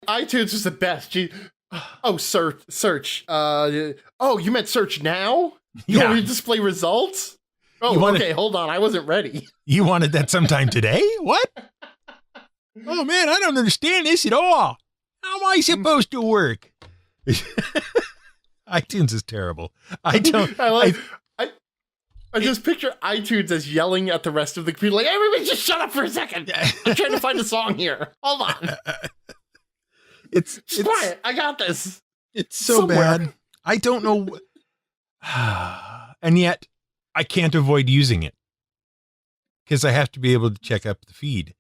iTunes is the best. Search. You meant search now? You want me to display results? Oh, okay, hold on. I wasn't ready. You wanted that sometime today? What? Oh, man, I don't understand this at all. How am I supposed to work? iTunes is terrible. I just picture iTunes as yelling at the rest of the computer, like, everybody just shut up for a second. I'm trying to find a song here. Hold on. It's quiet. I got this. It's so bad. I don't know. And yet I can't avoid using it because I have to be able to check up the feed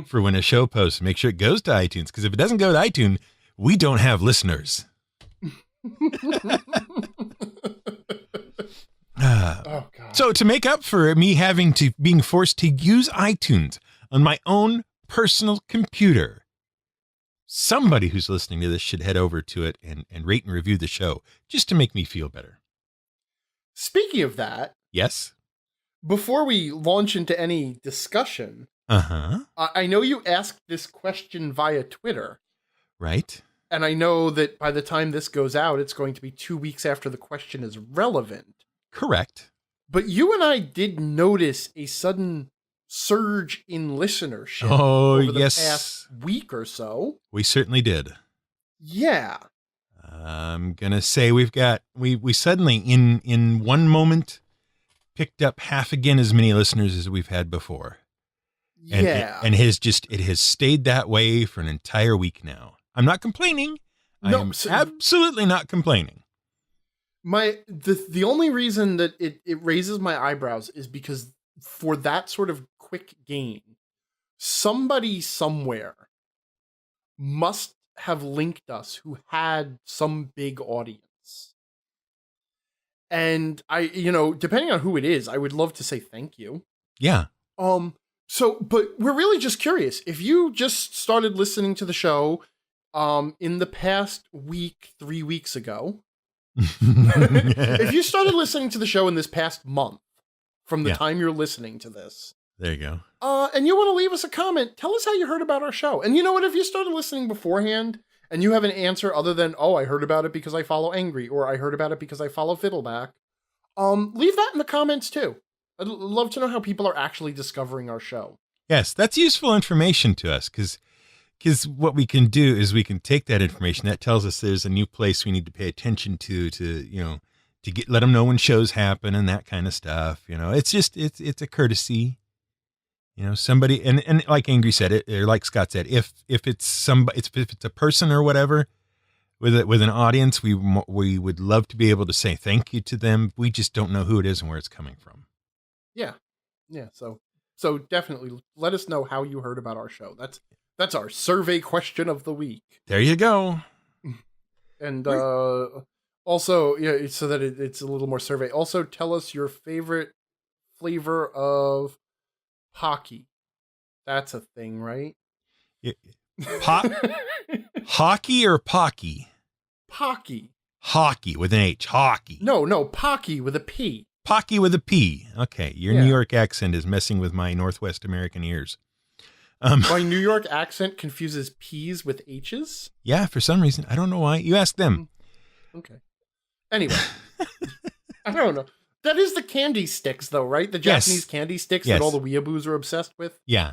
for when a show posts, make sure it goes to iTunes. Because if it doesn't go to iTunes, we don't have listeners. Oh, God. So to make up for me being forced to use iTunes on my own personal computer, somebody who's listening to this should head over to it and rate and review the show just to make me feel better. Speaking of that. Yes. Before we launch into any discussion, I know you asked this question via Twitter. Right. And I know that by the time this goes out, it's going to be 2 weeks after the question is relevant. Correct. But you and I did notice a sudden surge in listenership over the past week or so. We certainly did. Yeah. I'm going to say we suddenly in one moment picked up half again as many listeners as we've had before. And, and it has stayed that way for an entire week now. I'm not complaining. I'm absolutely not complaining. The only reason that it raises my eyebrows is because for that sort of quick gain, somebody somewhere must have linked us who had some big audience. And depending on who it is, I would love to say thank you. Yeah. But we're really just curious. If you just started listening to the show in the past week, 3 weeks ago, if you started listening to the show in this past month from the time you're listening to this, there you go. And you want to leave us a comment, tell us how you heard about our show. And you know what? If you started listening beforehand and you have an answer other than, I heard about it because I follow Angry, or I heard about it because I follow Fiddleback, leave that in the comments too. I'd love to know how people are actually discovering our show. Yes, that's useful information to us because what we can do is we can take that information that tells us there's a new place we need to pay attention to let them know when shows happen and that kind of stuff. It's just, it's a courtesy, somebody, and like Angry said it, or like Scott said, if it's somebody, if it's a person or whatever with an audience, we would love to be able to say thank you to them. We just don't know who it is and where it's coming from. Yeah. Yeah. So definitely let us know how you heard about our show. That's our survey question of the week. There you go. And also, so that it's a little more survey. Also, tell us your favorite flavor of pocky. That's a thing, right? Hockey or pocky? Pocky. Hockey with an H. Hockey. No, pocky with a P. Pocky with a P. Okay, your New York accent is messing with my Northwest American ears. My New York accent confuses P's with H's? Yeah, for some reason. I don't know why. You ask them. Okay. Anyway. I don't know. That is the candy sticks, though, right? The Japanese candy sticks that all the weeaboos are obsessed with? Yeah.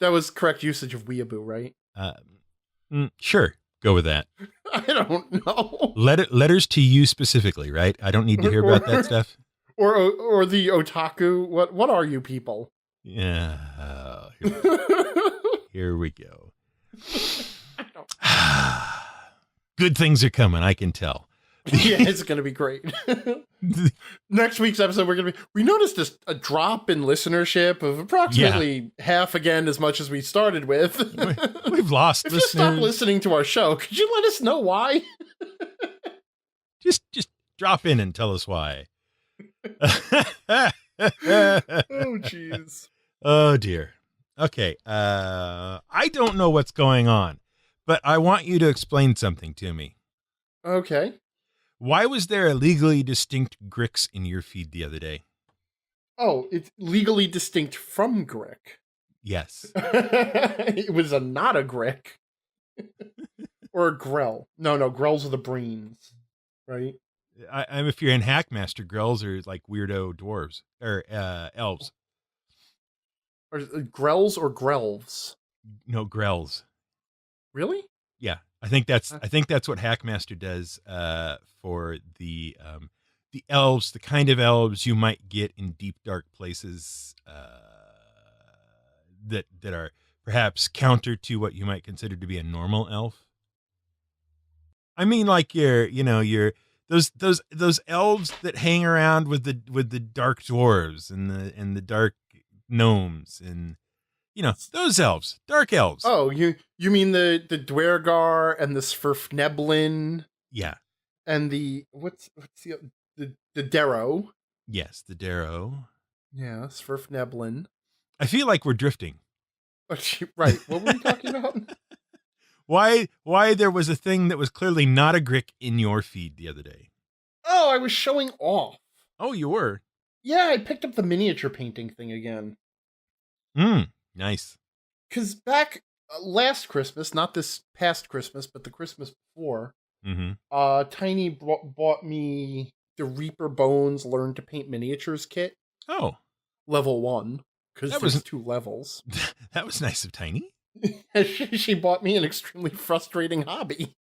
That was correct usage of weeaboo, right? Sure. Go with that. I don't know. Letters to you specifically, right? I don't need to hear about that stuff. Or the otaku. What are you people? Yeah. Here we go. Good things are coming, I can tell. Yeah, it's going to be great. Next week's episode, we noticed a drop in listenership of approximately half again as much as we started with. We've lost listeners. If you stop listening to our show, could you let us know why? Just drop in and tell us why. Oh, jeez. Oh, dear. Okay. I don't know what's going on, but I want you to explain something to me. Okay. Why was there a legally distinct Grix in your feed the other day? Oh, it's legally distinct from Grick. Yes. It was not a Grick. Or a Grell. No, Grells are the brains, right? I'm if you're in Hackmaster, Grells are like weirdo dwarves or elves. Or Grells or Grelves? No, Grells. Really? Yeah, I think that's what Hackmaster does for the elves, the kind of elves you might get in deep dark places that are perhaps counter to what you might consider to be a normal elf. I mean, like your those elves that hang around with the dark dwarves and the dark gnomes and those elves, dark elves. Oh, you mean the Dwergar and the Svirfneblin Yeah, and the what's the Darrow? yes, the Darrow. Yeah, Svirfneblin. I feel like we're drifting. Right. What were we talking about? Why there was a thing that was clearly not a Grick in your feed the other day? Oh, I was showing off. Oh, you were. Yeah, I picked up the miniature painting thing again. Nice. Because back last Christmas, not this past Christmas, but the Christmas before, Mm-hmm. Tiny bought me the Reaper Bones Learn to Paint Miniatures kit, Oh, level 1, because that there's was 2 levels. that was nice of Tiny. She bought me an extremely frustrating hobby.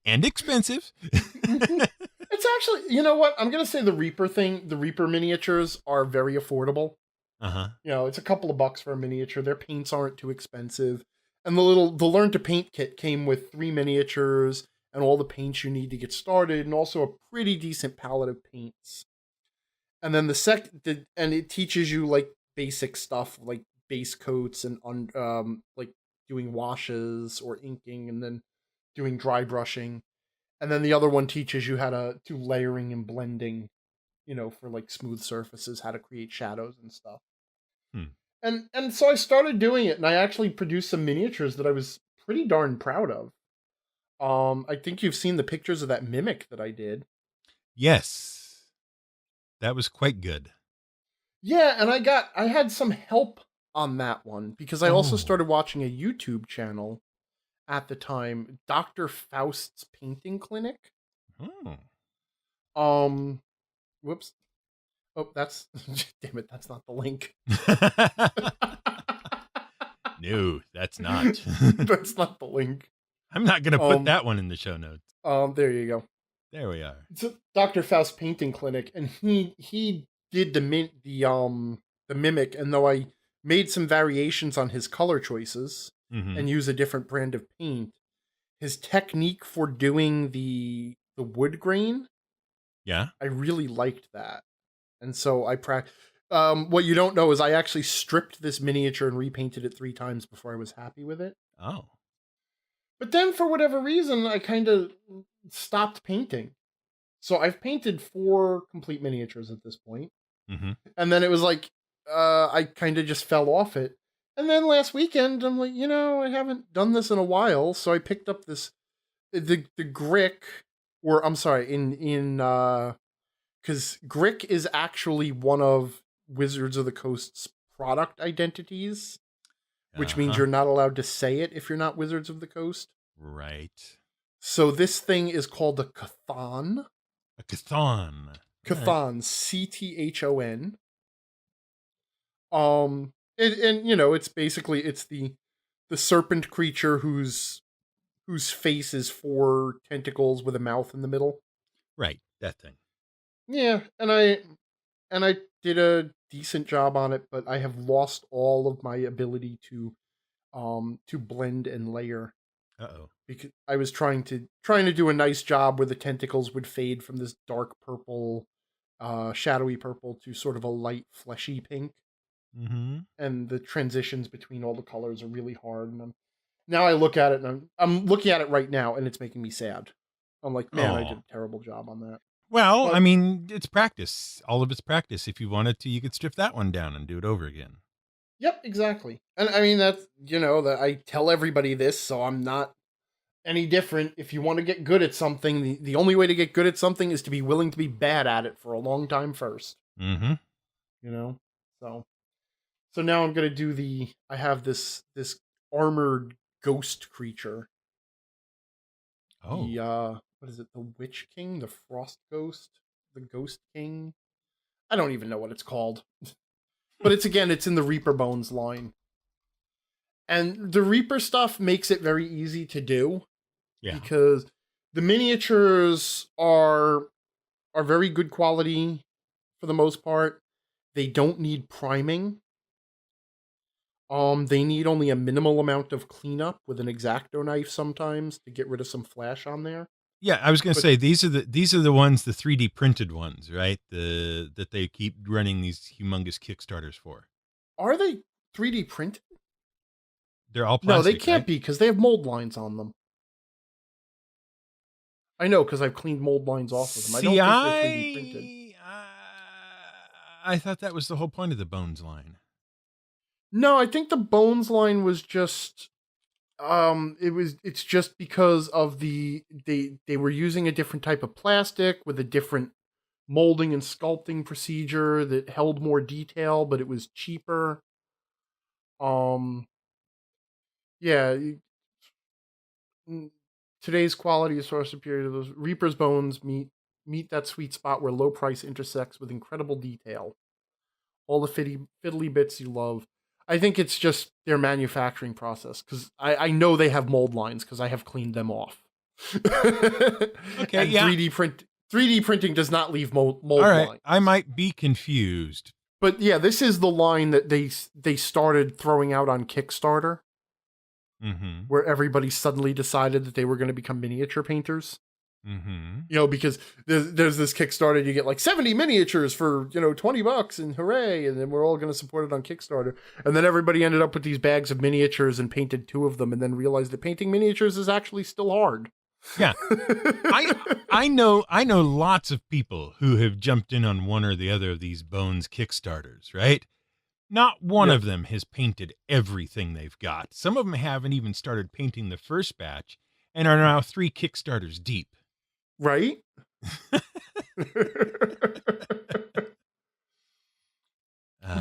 And expensive. It's actually, you know what? I'm going to say the Reaper miniatures are very affordable. Uh-huh. It's a couple of bucks for a miniature. Their paints aren't too expensive. And the Learn to Paint kit came with 3 miniatures and all the paints you need to get started, and also a pretty decent palette of paints. And then and it teaches you like basic stuff like base coats and like doing washes or inking, and then doing dry brushing. And then the other one teaches you how to do layering and blending, for like smooth surfaces, how to create shadows and stuff. Hmm. And so I started doing it, and I actually produced some miniatures that I was pretty darn proud of. I think you've seen the pictures of that mimic that I did. Yes. That was quite good. Yeah, and I had some help on that one because I also Oh. started watching a YouTube channel at the time, Dr. Faust's Painting Clinic. Oh. Um, whoops. Oh, that's damn it, that's not the link. No, that's not. That's not the link. I'm not going to put that one in the show notes. There you go. There we are. It's a Dr. Faust Painting Clinic, and he did the mimic, and though I made some variations on his color choices Mm-hmm. and use a different brand of paint, his technique for doing the wood grain, Yeah. I really liked that. And so what you don't know is I actually stripped this miniature and repainted it 3 times before I was happy with it. Oh. But then for whatever reason, I kind of stopped painting. So I've painted 4 complete miniatures at this point. Mm-hmm. And then it was like I kind of just fell off it. And then last weekend I'm like, I haven't done this in a while, so I picked up this the Grick, or I'm sorry, in cuz Grick is actually one of Wizards of the Coast's product identities, which means you're not allowed to say it if you're not Wizards of the Coast. Right. So this thing is called a Chthon. A Chthon. Chthon, right. Chthon. It's basically the serpent creature whose face is 4 tentacles with a mouth in the middle. Right, that thing. Yeah, and I did a decent job on it, but I have lost all of my ability to blend and layer. Uh-oh. Because I was trying to do a nice job where the tentacles would fade from this dark purple, shadowy purple to sort of a light fleshy pink. Mm-hmm. And the transitions between all the colors are really hard. And now I look at it, and I'm looking at it right now, and it's making me sad. I'm like, man, I did a terrible job on that. Well, but, I mean, it's practice. All of it's practice. If you wanted to, you could strip that one down and do it over again. Yep, exactly. And I mean, that's, that I tell everybody this, so I'm not any different. If you want to get good at something, the only way to get good at something is to be willing to be bad at it for a long time first. Mm-hmm. So now I'm going to do I have this armored ghost creature. Oh, What is it? The Witch King, the Frost Ghost, the Ghost King. I don't even know what it's called, but it's in the Reaper Bones line, and the Reaper stuff makes it very easy to do yeah. because the miniatures are very good quality for the most part. They don't need priming. They need only a minimal amount of cleanup with an X-Acto knife sometimes to get rid of some flash on there. Yeah, I was going to But say these are the ones, the 3D printed ones, right? That they keep running these humongous Kickstarters for. are they 3D printed? They're all No, they plastic, can't right? be because they have mold lines on them. I know because I've cleaned mold lines off of them. I See, don't think they're 3D printed. I thought that was the whole point of the Bones line. No, I think the Bones line was just it's just because of they were using a different type of plastic with a different molding and sculpting procedure that held more detail, but it was cheaper. Um yeah, today's quality is far superior to those. Reaper's Bones meet that sweet spot where low price intersects with incredible detail. All the fiddly bits you love. I think it's just their manufacturing process because I know they have mold lines because I have cleaned them off. Okay, And yeah. 3D printing does not leave mold All right, lines. I might be confused. But yeah, this is the line that they started throwing out on Kickstarter, Mm-hmm. where everybody suddenly decided that they were going to become miniature painters. Mm-hmm. You know, because there's this Kickstarter, you get like 70 miniatures for, $20 and hooray, and then we're all going to support it on Kickstarter. And then everybody ended up with these bags of miniatures and painted 2 of them and then realized that painting miniatures is actually still hard. Yeah. I know lots of people who have jumped in on one or the other of these Bones Kickstarters, right? Not one Yeah. of them has painted everything they've got. Some of them haven't even started painting the first batch and are now 3 Kickstarters deep. Right?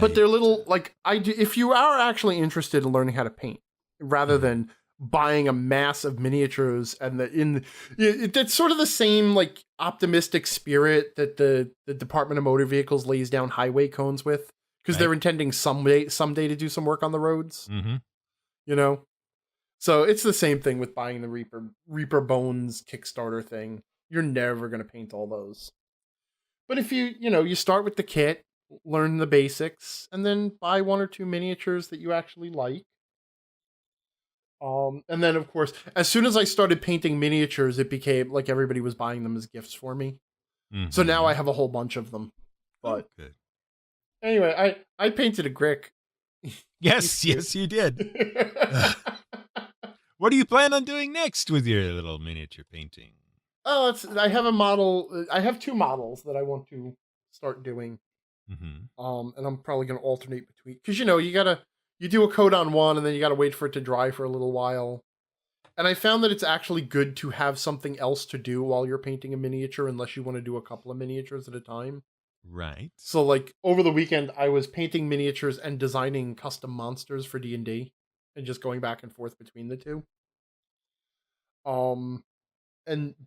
But they're little, like, if you are actually interested in learning how to paint rather than buying a mass of miniatures, and it's sort of the same like optimistic spirit that the Department of Motor Vehicles lays down highway cones with, because they're intending someday to do some work on the roads. Mm-hmm. So it's the same thing with buying the Reaper Bones Kickstarter thing. You're never going to paint all those. But if you start with the kit, learn the basics, and then buy 1 or 2 miniatures that you actually like. And then of course, as soon as I started painting miniatures, it became like everybody was buying them as gifts for me. Mm-hmm. So now I have a whole bunch of them. But good. Anyway, I painted a Grick. Yes, you did. What do you plan on doing next with your little miniature painting? Oh, I have a model. I have 2 models that I want to start doing. Mm-hmm. And I'm probably going to alternate between, because you do a coat on one and then you gotta wait for it to dry for a little while. And I found that it's actually good to have something else to do while you're painting a miniature, unless you want to do a couple of miniatures at a time. Right. So like over the weekend, I was painting miniatures and designing custom monsters for D&D, and just going back and forth between the two.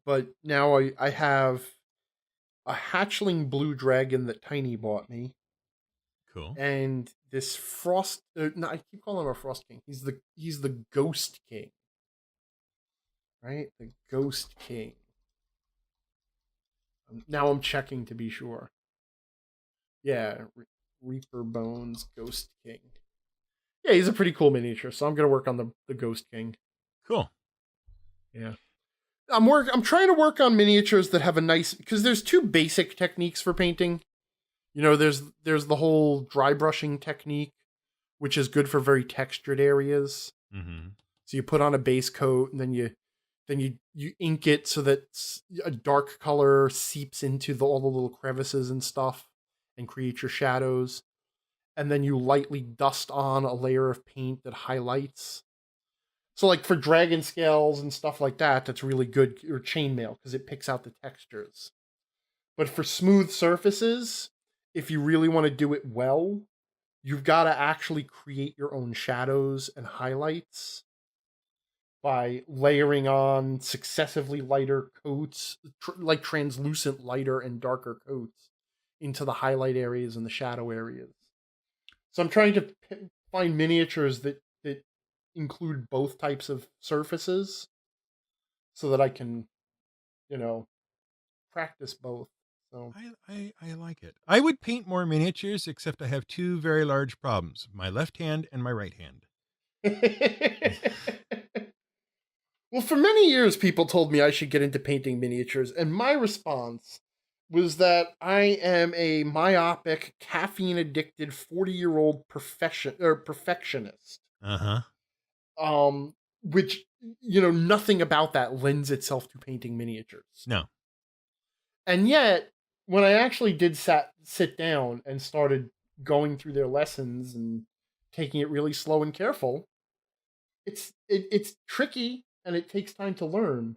But now I have a hatchling blue dragon that Tiny bought me. Cool. And this frost, no, I keep calling him a frost king. He's the ghost king, right? The ghost king. Now I'm checking to be sure. Yeah, Reaper Bones Ghost King. Yeah, he's a pretty cool miniature, so I'm gonna work on the Ghost King. Cool. Yeah. I'm trying to work on miniatures that have a nice, because there's 2 basic techniques for painting. There's the whole dry brushing technique, which is good for very textured areas. Mm-hmm. So you put on a base coat, and then you ink it so that a dark color seeps into all the little crevices and stuff and create your shadows. And then you lightly dust on a layer of paint that highlights. So like for dragon scales and stuff like that, that's really good, or chainmail, because it picks out the textures. But for smooth surfaces, if you really want to do it well, you've got to actually create your own shadows and highlights. by layering on successively lighter coats, like translucent lighter and darker coats into the highlight areas and the shadow areas. So I'm trying to find miniatures that include both types of surfaces so that I can, you know, practice both. So I like it. I would paint more miniatures, except I have two very large problems: my left hand and my right hand. well, for many years, people told me I should get into painting miniatures, and my response was that I am a myopic, caffeine addicted 40-year-old perfectionist. Uh-huh. Which, you know, nothing about that lends itself to painting miniatures. No. And yet, when I actually did sit down and started going through their lessons and taking it really slow and careful, it's tricky and it takes time to learn,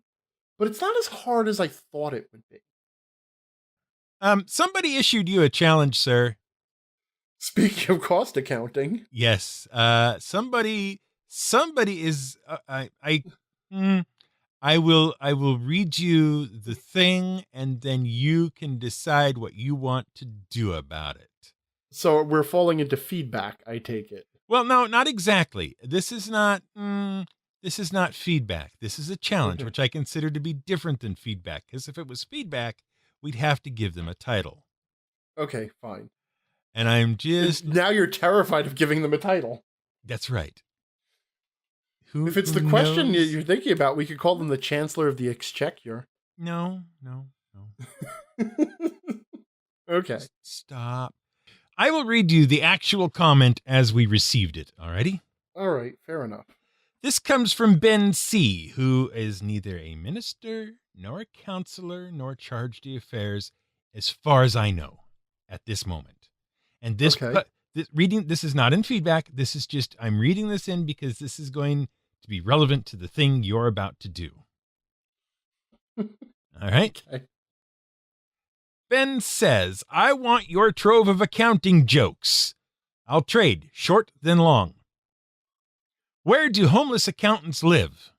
but it's not as hard as I thought it would be. Somebody issued you a challenge, sir. Speaking of cost accounting, yes. Somebody is. I will read you the thing, and then you can decide what you want to do about it. So we're falling into feedback, I take it. Well, no, not exactly. This is not feedback. This is a challenge, which I consider to be different than feedback. Because if it was feedback, we'd have to give them a title. Okay, fine. And I'm just... Now you're terrified of giving them a title. That's right. If it's the question you're thinking about, we could call them the Chancellor of the Exchequer. No. Okay. Just stop. I will read you the actual comment as we received it, alrighty? All right, fair enough. This comes from Ben C., who is neither a minister, nor a counselor, nor charge d'affaires, as far as I know, at this moment. And this, this is not in feedback. This is just, I'm reading this in because this is going to be relevant to the thing you're about to do. All right? Okay. Ben says, I want your trove of accounting jokes. I'll trade, short then long. Where do homeless accountants live?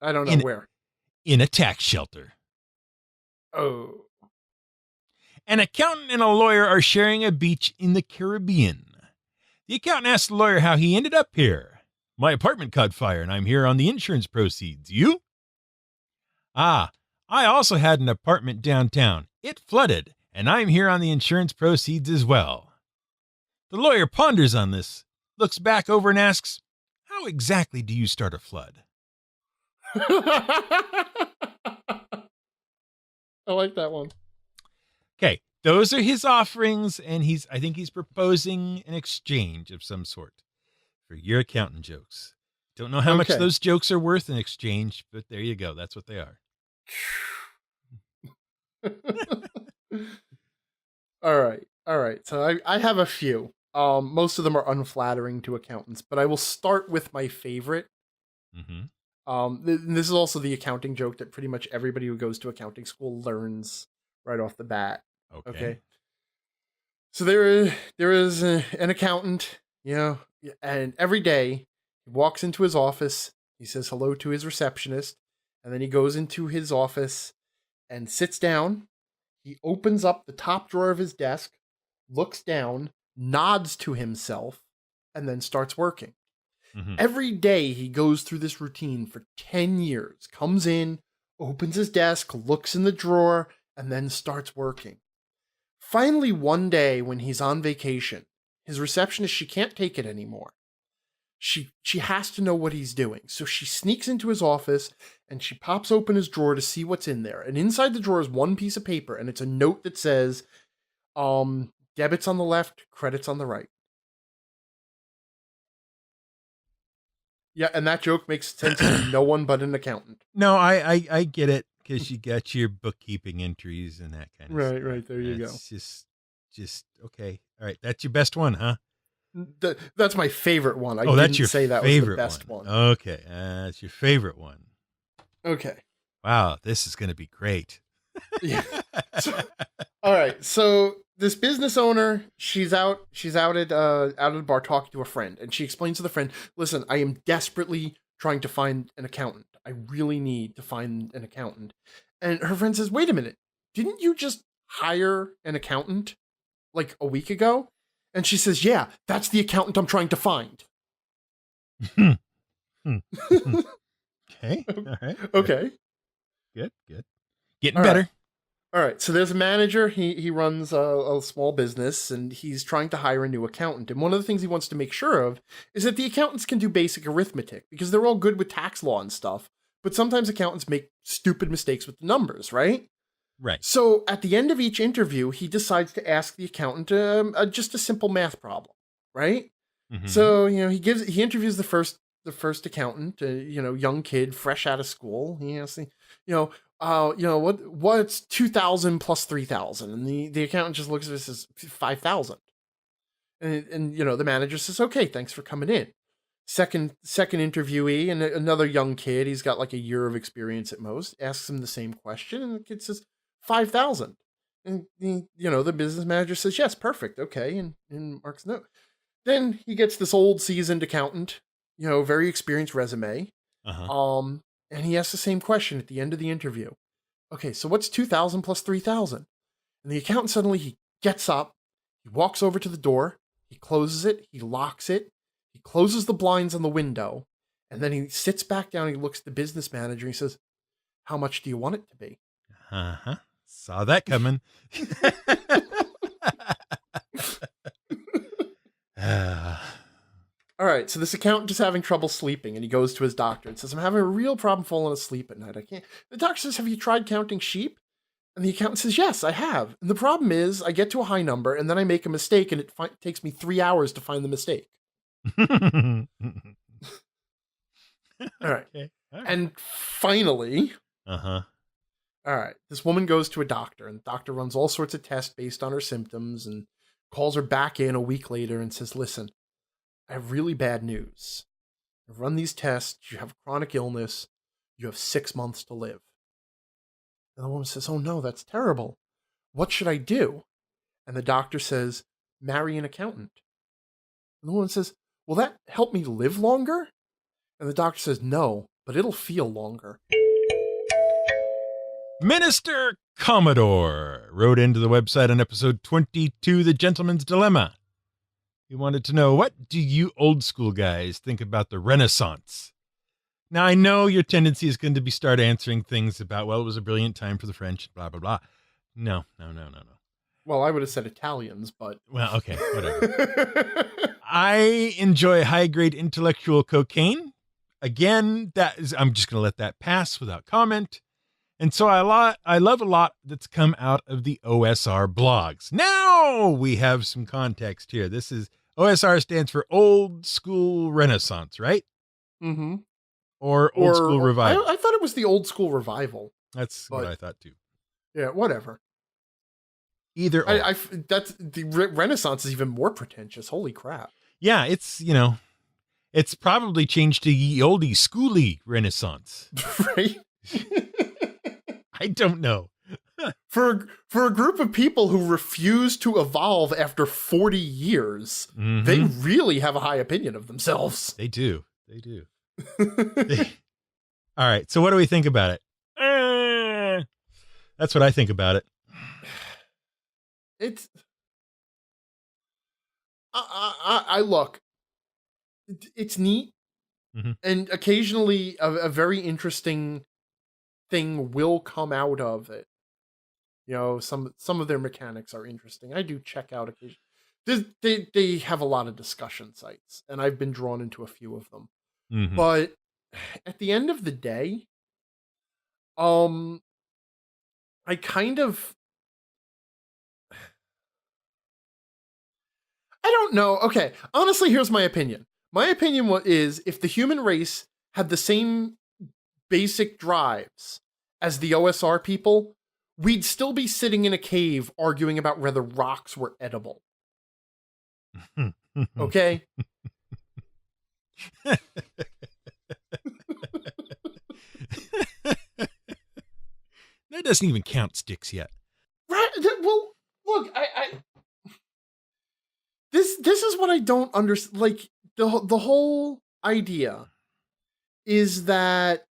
I don't know where. In a tax shelter. Oh. An accountant and a lawyer are sharing a beach in the Caribbean. The accountant asks the lawyer how he ended up here. My apartment caught fire and I'm here on the insurance proceeds. You? Ah, I also had an apartment downtown. It flooded, and I'm here on the insurance proceeds as well. The lawyer ponders on this, looks back over and asks, how exactly do you start a flood? I like that one. Okay, those are his offerings, and I think he's proposing an exchange of some sort for your accountant jokes. Don't know how much those jokes are worth in exchange, but there you go. That's what they are. All right. So I have a few. Most of them are unflattering to accountants, but I will start with my favorite. This is also the accounting joke that pretty much everybody who goes to accounting school learns right off the bat. Okay. So there is an accountant, and every day he walks into his office, he says hello to his receptionist, and then he goes into his office and sits down. He opens up the top drawer of his desk, looks down, nods to himself, and then starts working. Every day he goes through this routine for 10 years, comes in, opens his desk, looks in the drawer, and then starts working. Finally, one day when he's on vacation, his receptionist, she can't take it anymore. She has to know what he's doing. So she sneaks into his office and she pops open his drawer to see what's in there. And inside the drawer is one piece of paper, and it's a note that says, debits on the left, credits on the right. Yeah, and that joke makes sense to no one but an accountant. No, I get it, because you got your bookkeeping entries and that kind of stuff. Right, there you go. It's just okay. All right, that's your best one, huh? That's my favorite one. That's your say that was the best one. Okay, that's your favorite one. Okay. Wow, this is going to be great. Yeah. All right, so this business owner, she's out at the bar talking to a friend, and she explains to the friend, listen, I am desperately trying to find an accountant. I really need to find an accountant. And her friend says, wait a minute, didn't you just hire an accountant like a week ago? And she says, yeah, that's the accountant I'm trying to find. Okay. All right. Okay. Good. Getting better. Right. All right. So there's a manager. He runs a small business, and he's trying to hire a new accountant. And one of the things he wants to make sure of is that the accountants can do basic arithmetic, because they're all good with tax law and stuff. But sometimes accountants make stupid mistakes with the numbers, right? Right. So at the end of each interview, he decides to ask the accountant just a simple math problem, right? Mm-hmm. So he interviews the first accountant, young kid fresh out of school. He asks, what's 2,000 plus 3,000, and the accountant just looks at this as 5,000, and the manager says, okay, thanks for coming in. Second interviewee, and another young kid, he's got like a year of experience at most, asks him the same question, and the kid says 5,000, and the business manager says, yes, perfect, okay, and marks note. Then he gets this old seasoned accountant, very experienced resume, and he asks the same question at the end of the interview. Okay, so what's 2,000 plus 3,000? And the accountant suddenly, he gets up, he walks over to the door, he closes it, he locks it, he closes the blinds on the window, and then he sits back down, he looks at the business manager, and he says, how much do you want it to be? Saw that coming. All right, so this accountant is having trouble sleeping, and he goes to his doctor and says, I'm having a real problem falling asleep at night. I can't. The doctor says, have you tried counting sheep? And the accountant says, yes, I have. And the problem is, I get to a high number, and then I make a mistake, and it takes me 3 hours to find the mistake. All right. Okay. All right. And finally, all right, this woman goes to a doctor, and the doctor runs all sorts of tests based on her symptoms and calls her back in a week later and says, listen, I have really bad news. I've run these tests. You have a chronic illness. You have 6 months to live. And the woman says, oh no, that's terrible. What should I do? And the doctor says, marry an accountant. And the woman says, will that help me live longer? And the doctor says, no, but it'll feel longer. Minister Commodore wrote into the website on episode 22, The Gentleman's Dilemma. He wanted to know, what do you old school guys think about the Renaissance? Now, I know your tendency is going to be start answering things about, well, it was a brilliant time for the French, blah, blah, blah. No. Well, I would have said Italians, but... Well, okay, whatever. I enjoy high-grade intellectual cocaine. Again, I'm just going to let that pass without comment. And so I love a lot that's come out of the OSR blogs. Now we have some context here. This is OSR stands for Old School Renaissance, right? Mm-hmm. Or Old School Revival. I thought it was the Old School Revival. That's what I thought too. Yeah, whatever. Either or. That's the Renaissance is even more pretentious. Holy crap. Yeah, it's it's probably changed to ye oldie schooly Renaissance. Right? I don't know. For a group of people who refuse to evolve after 40 years, they really have a high opinion of themselves. They do. All right. So what do we think about it? That's what I think about it. It's I look. It's neat, and occasionally a very interesting thing will come out of it. Some of their mechanics are interesting. I do check out occasionally. They have a lot of discussion sites, and I've been drawn into a few of them. But at the end of the day, I kind of, I don't know. Okay, honestly, here's my opinion. My opinion is, if the human race had the same basic drives as the OSR people, we'd still be sitting in a cave arguing about whether rocks were edible. Okay? That doesn't even count sticks yet. Right? Well, look, this is what I don't understand. Like, the whole idea is that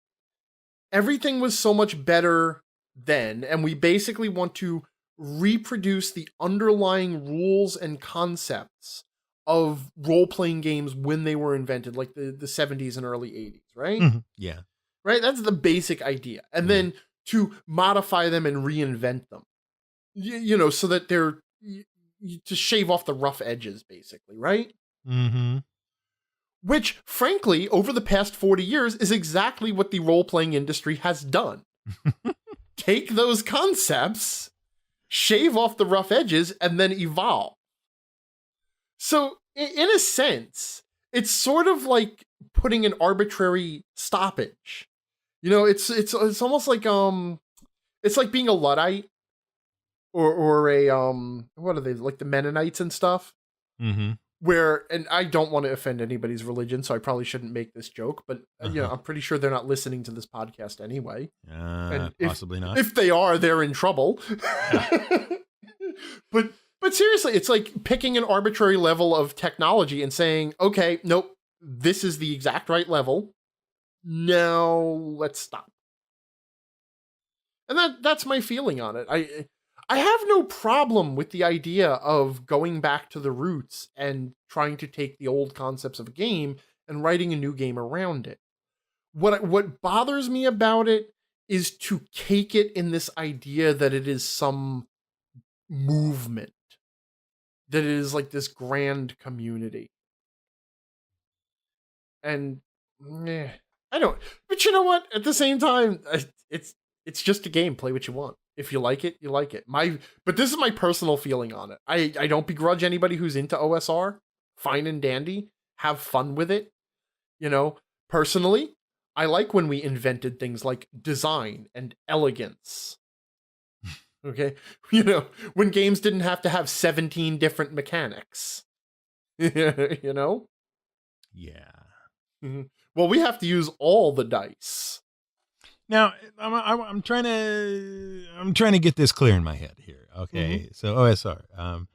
everything was so much better then, and we basically want to reproduce the underlying rules and concepts of role-playing games when they were invented, like the 70s and early 80s, right? Yeah. Right? That's the basic idea. And then to modify them and reinvent them, so that they're, to shave off the rough edges, basically, right? Mm-hmm. Which, frankly, over the past 40 years is exactly what the role-playing industry has done. Take those concepts, shave off the rough edges, and then evolve. So, in a sense, it's sort of like putting an arbitrary stoppage. It's almost like it's like being a Luddite or a what are they, like the Mennonites and stuff. Mm-hmm. Where, and I don't want to offend anybody's religion, so I probably shouldn't make this joke, but I'm pretty sure they're not listening to this podcast anyway. And possibly not. If they are, they're in trouble. But seriously, it's like picking an arbitrary level of technology and saying, okay, nope, this is the exact right level. Now let's stop. And that's my feeling on it. I have no problem with the idea of going back to the roots and trying to take the old concepts of a game and writing a new game around it. What bothers me about it is to cake it in this idea that it is some movement, that it is like this grand community. And I don't. But you know what? At the same time, it's just a game. Play what you want. If you like it, you like it. But this is my personal feeling on it. I don't begrudge anybody who's into OSR. Fine and dandy. Have fun with it. Personally, I like when we invented things like design and elegance. Okay? When games didn't have to have 17 different mechanics. Yeah. Mm-hmm. Well, we have to use all the dice. Now, I'm trying to get this clear in my head here. Okay, Mm-hmm. So OSR.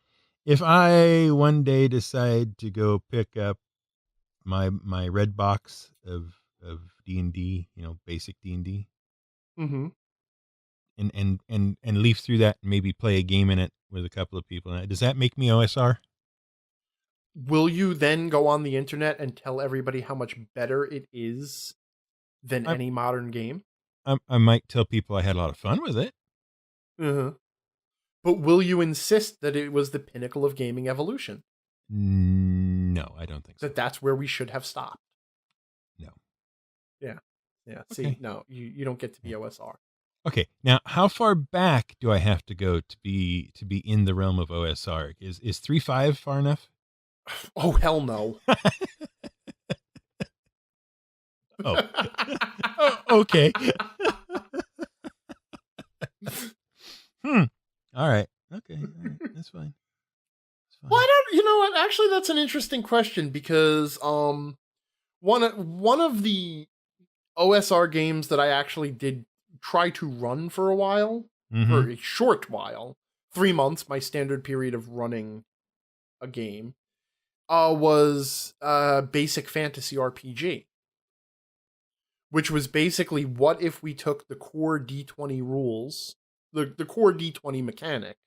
If I one day decide to go pick up my red box of D&D, basic D&D, Mm-hmm. and leaf through that and maybe play a game in it with a couple of people, does that make me OSR? Will you then go on the internet and tell everybody how much better it is than any modern game? I might tell people I had a lot of fun with it. Uh-huh. But will you insist that it was the pinnacle of gaming evolution? No, I don't think so. That's where we should have stopped. No. Yeah. See, Okay. no, you don't get to be OSR. Okay. Now, how far back do I have to go to be in the realm of OSR? Is 3.5 far enough? Oh, hell no. Oh, okay. All right. Okay. All right. That's fine. Well, you know what? Actually, that's an interesting question because one of the OSR games that I actually did try to run for a while, for a short while, 3 months, my standard period of running a game, was Basic Fantasy RPG. Which was basically, what if we took the core D20 rules, the core D20 mechanic,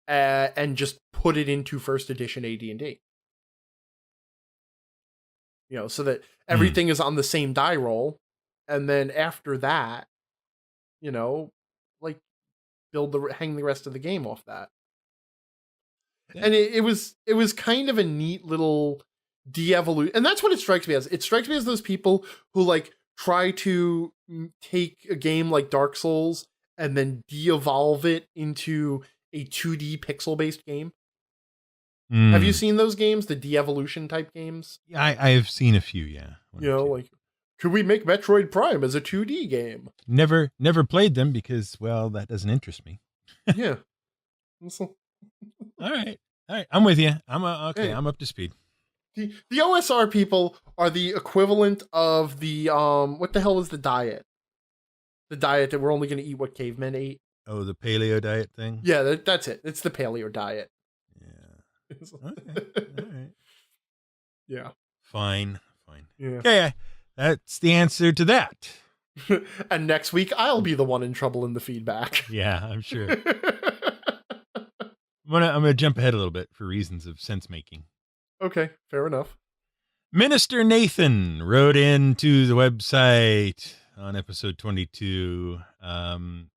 and just put it into first edition AD&D. So that everything is on the same die roll, and then after that, like hang the rest of the game off that. Yeah. And it was kind of a neat little de-evolution, and that's what it strikes me as. It strikes me as those people who like try to take a game like Dark Souls and then de-evolve it into a 2D pixel-based game. Have you seen those games, the de-evolution type games? Yeah, I have seen a few, yeah. Like, could we make Metroid Prime as a 2D game? Never played them because, well, that doesn't interest me. Yeah. All right. I'm with you. Okay. I'm up to speed. The OSR people are the equivalent of the what the hell was the diet? The diet that we're only going to eat what cavemen ate. Oh, the paleo diet thing? Yeah, that's it. It's the paleo diet. Yeah. Okay. All right. Yeah. Fine. Yeah. Okay. That's the answer to that. And next week, I'll be the one in trouble in the feedback. Yeah, I'm sure. I'm gonna jump ahead a little bit for reasons of sense making. Okay, fair enough. Minister Nathan wrote into the website on episode 22, and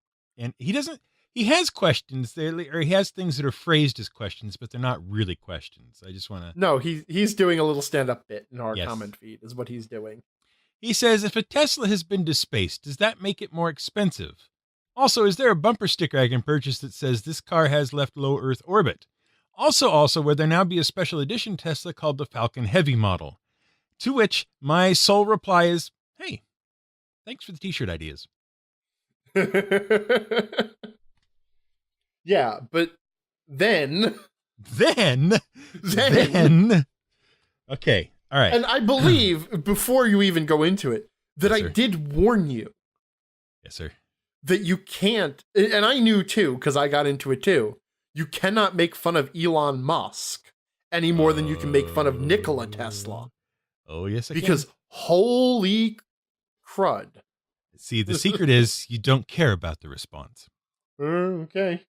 he has questions there, or he has things that are phrased as questions, but they're not really questions. I just want to. No, he's doing a little stand-up bit in our Yes. comment feed, is what he's doing. He says, if a Tesla has been to space, does that make it more expensive? Also, is there a bumper sticker I can purchase that says this car has left low Earth orbit? Also, will there now be a special edition Tesla called the Falcon Heavy model? To which my sole reply is, hey, thanks for the t-shirt ideas. Yeah, but then... Okay, all right. And I believe, before you even go into it, that Yes, I sir. did warn you Yes, sir. that you can't, and I knew too, because I got into it too, you cannot make fun of Elon Musk any more than you can make fun of Nikola Tesla. Oh, yes, I Because can. holy crud. See, the secret is you don't care about the response. Okay.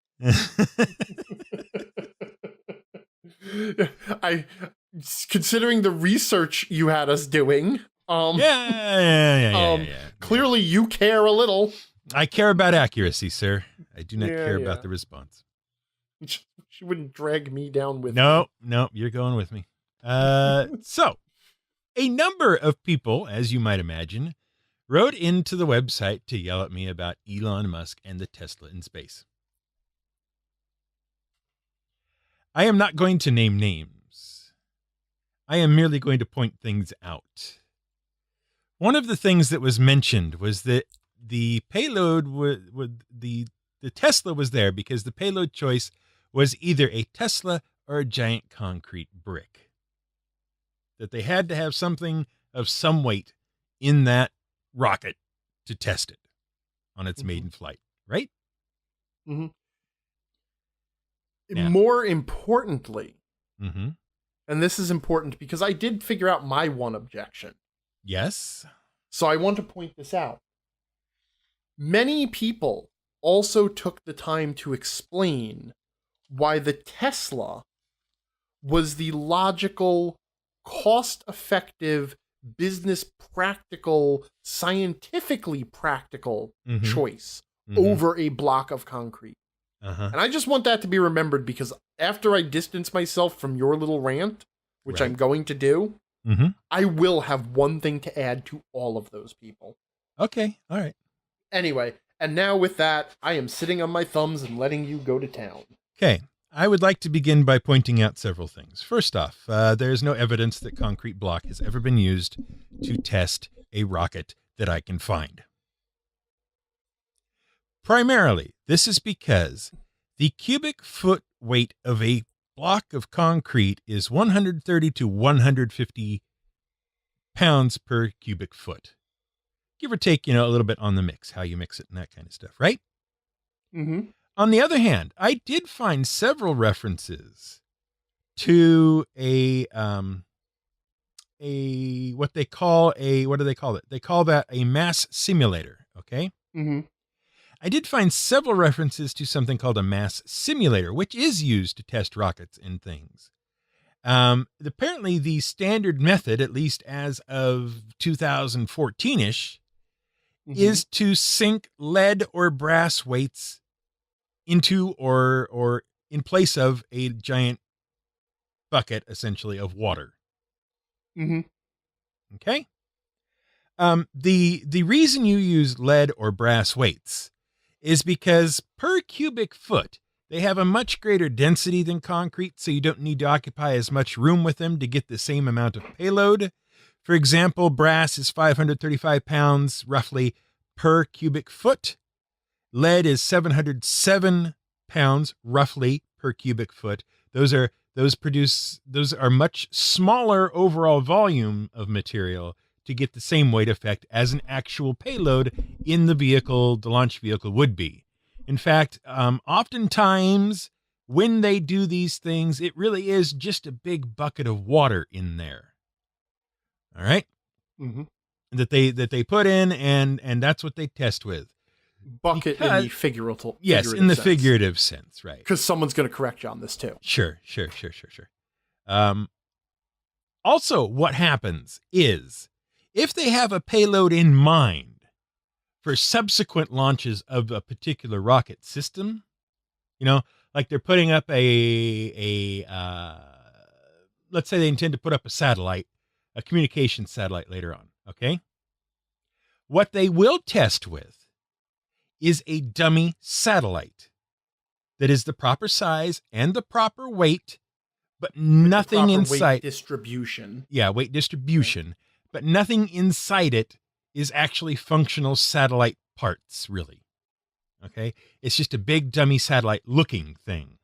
Considering the research you had us doing, Yeah. clearly you care a little. I care about accuracy, sir. I do not care Yeah. about the response. She wouldn't drag me down with No, you're going with me. So, a number of people, as you might imagine, wrote into the website to yell at me about Elon Musk and the Tesla in space. I am not going to name names. I am merely going to point things out. One of the things that was mentioned was that the payload the Tesla was there because the payload choice was either a Tesla or a giant concrete brick. That they had to have something of some weight in that rocket to test it on its maiden flight, right? Mm-hmm. Yeah. More importantly, Mm-hmm. and this is important because I did figure out my one objection. Yes. So I want to point this out. Many people also took the time to explain why the Tesla was the logical, cost-effective, business practical, scientifically practical choice over a block of concrete. Uh-huh. And I just want that to be remembered because after I distance myself from your little rant, which Right. I'm going to do, Mm-hmm. I will have one thing to add to all of those people. Okay. All right. Anyway, and now with that, I am sitting on my thumbs and letting you go to town. Okay. I would like to begin by pointing out several things. First off, there is no evidence that concrete block has ever been used to test a rocket that I can find. Primarily, this is because the cubic foot weight of a block of concrete is 130 to 150 pounds per cubic foot. Give or take, a little bit on the mix, how you mix it and that kind of stuff, right? Mm-hmm. On the other hand, I did find several references to what do they call it? They call that a mass simulator, okay? Mm-hmm. I did find several references to something called a mass simulator, which is used to test rockets and things. Apparently the standard method, at least as of 2014-ish, is to sink lead or brass weights into or in place of a giant bucket, essentially, of water. Mm-hmm. Okay? The reason you use lead or brass weights is because per cubic foot, they have a much greater density than concrete, so you don't need to occupy as much room with them to get the same amount of payload. For example, brass is 535 pounds, roughly, per cubic foot. Lead is 707 pounds, roughly, per cubic foot. Those are much smaller overall volume of material to get the same weight effect as an actual payload in the vehicle, the launch vehicle would be. In fact, oftentimes when they do these things, it really is just a big bucket of water in there. All right. Mm-hmm. that they put in, and that's what they test with. Bucket in the figurative Yes, in the figurative sense, right? Because someone's going to correct you on this too. Sure. Also, what happens is if they have a payload in mind for subsequent launches of a particular rocket system, like they're putting up let's say they intend to put up a satellite, a communication satellite later on, okay? What they will test with is a dummy satellite that is the proper size and the proper weight, but nothing inside weight distribution. Yeah, weight distribution, but nothing inside it is actually functional satellite parts, really. Okay? It's just a big dummy satellite looking thing.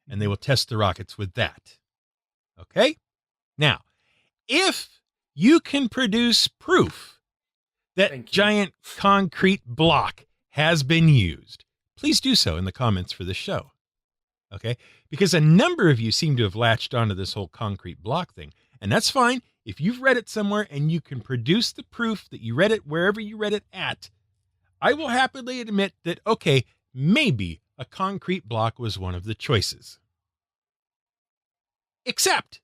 And they will test the rockets with that. Okay? Now, if you can produce proof that giant concrete block has been used, please do so in the comments for this show. Okay? Because a number of you seem to have latched onto this whole concrete block thing. And that's fine. If you've read it somewhere and you can produce the proof that you read it wherever you read it at, I will happily admit that, okay, maybe a concrete block was one of the choices. Except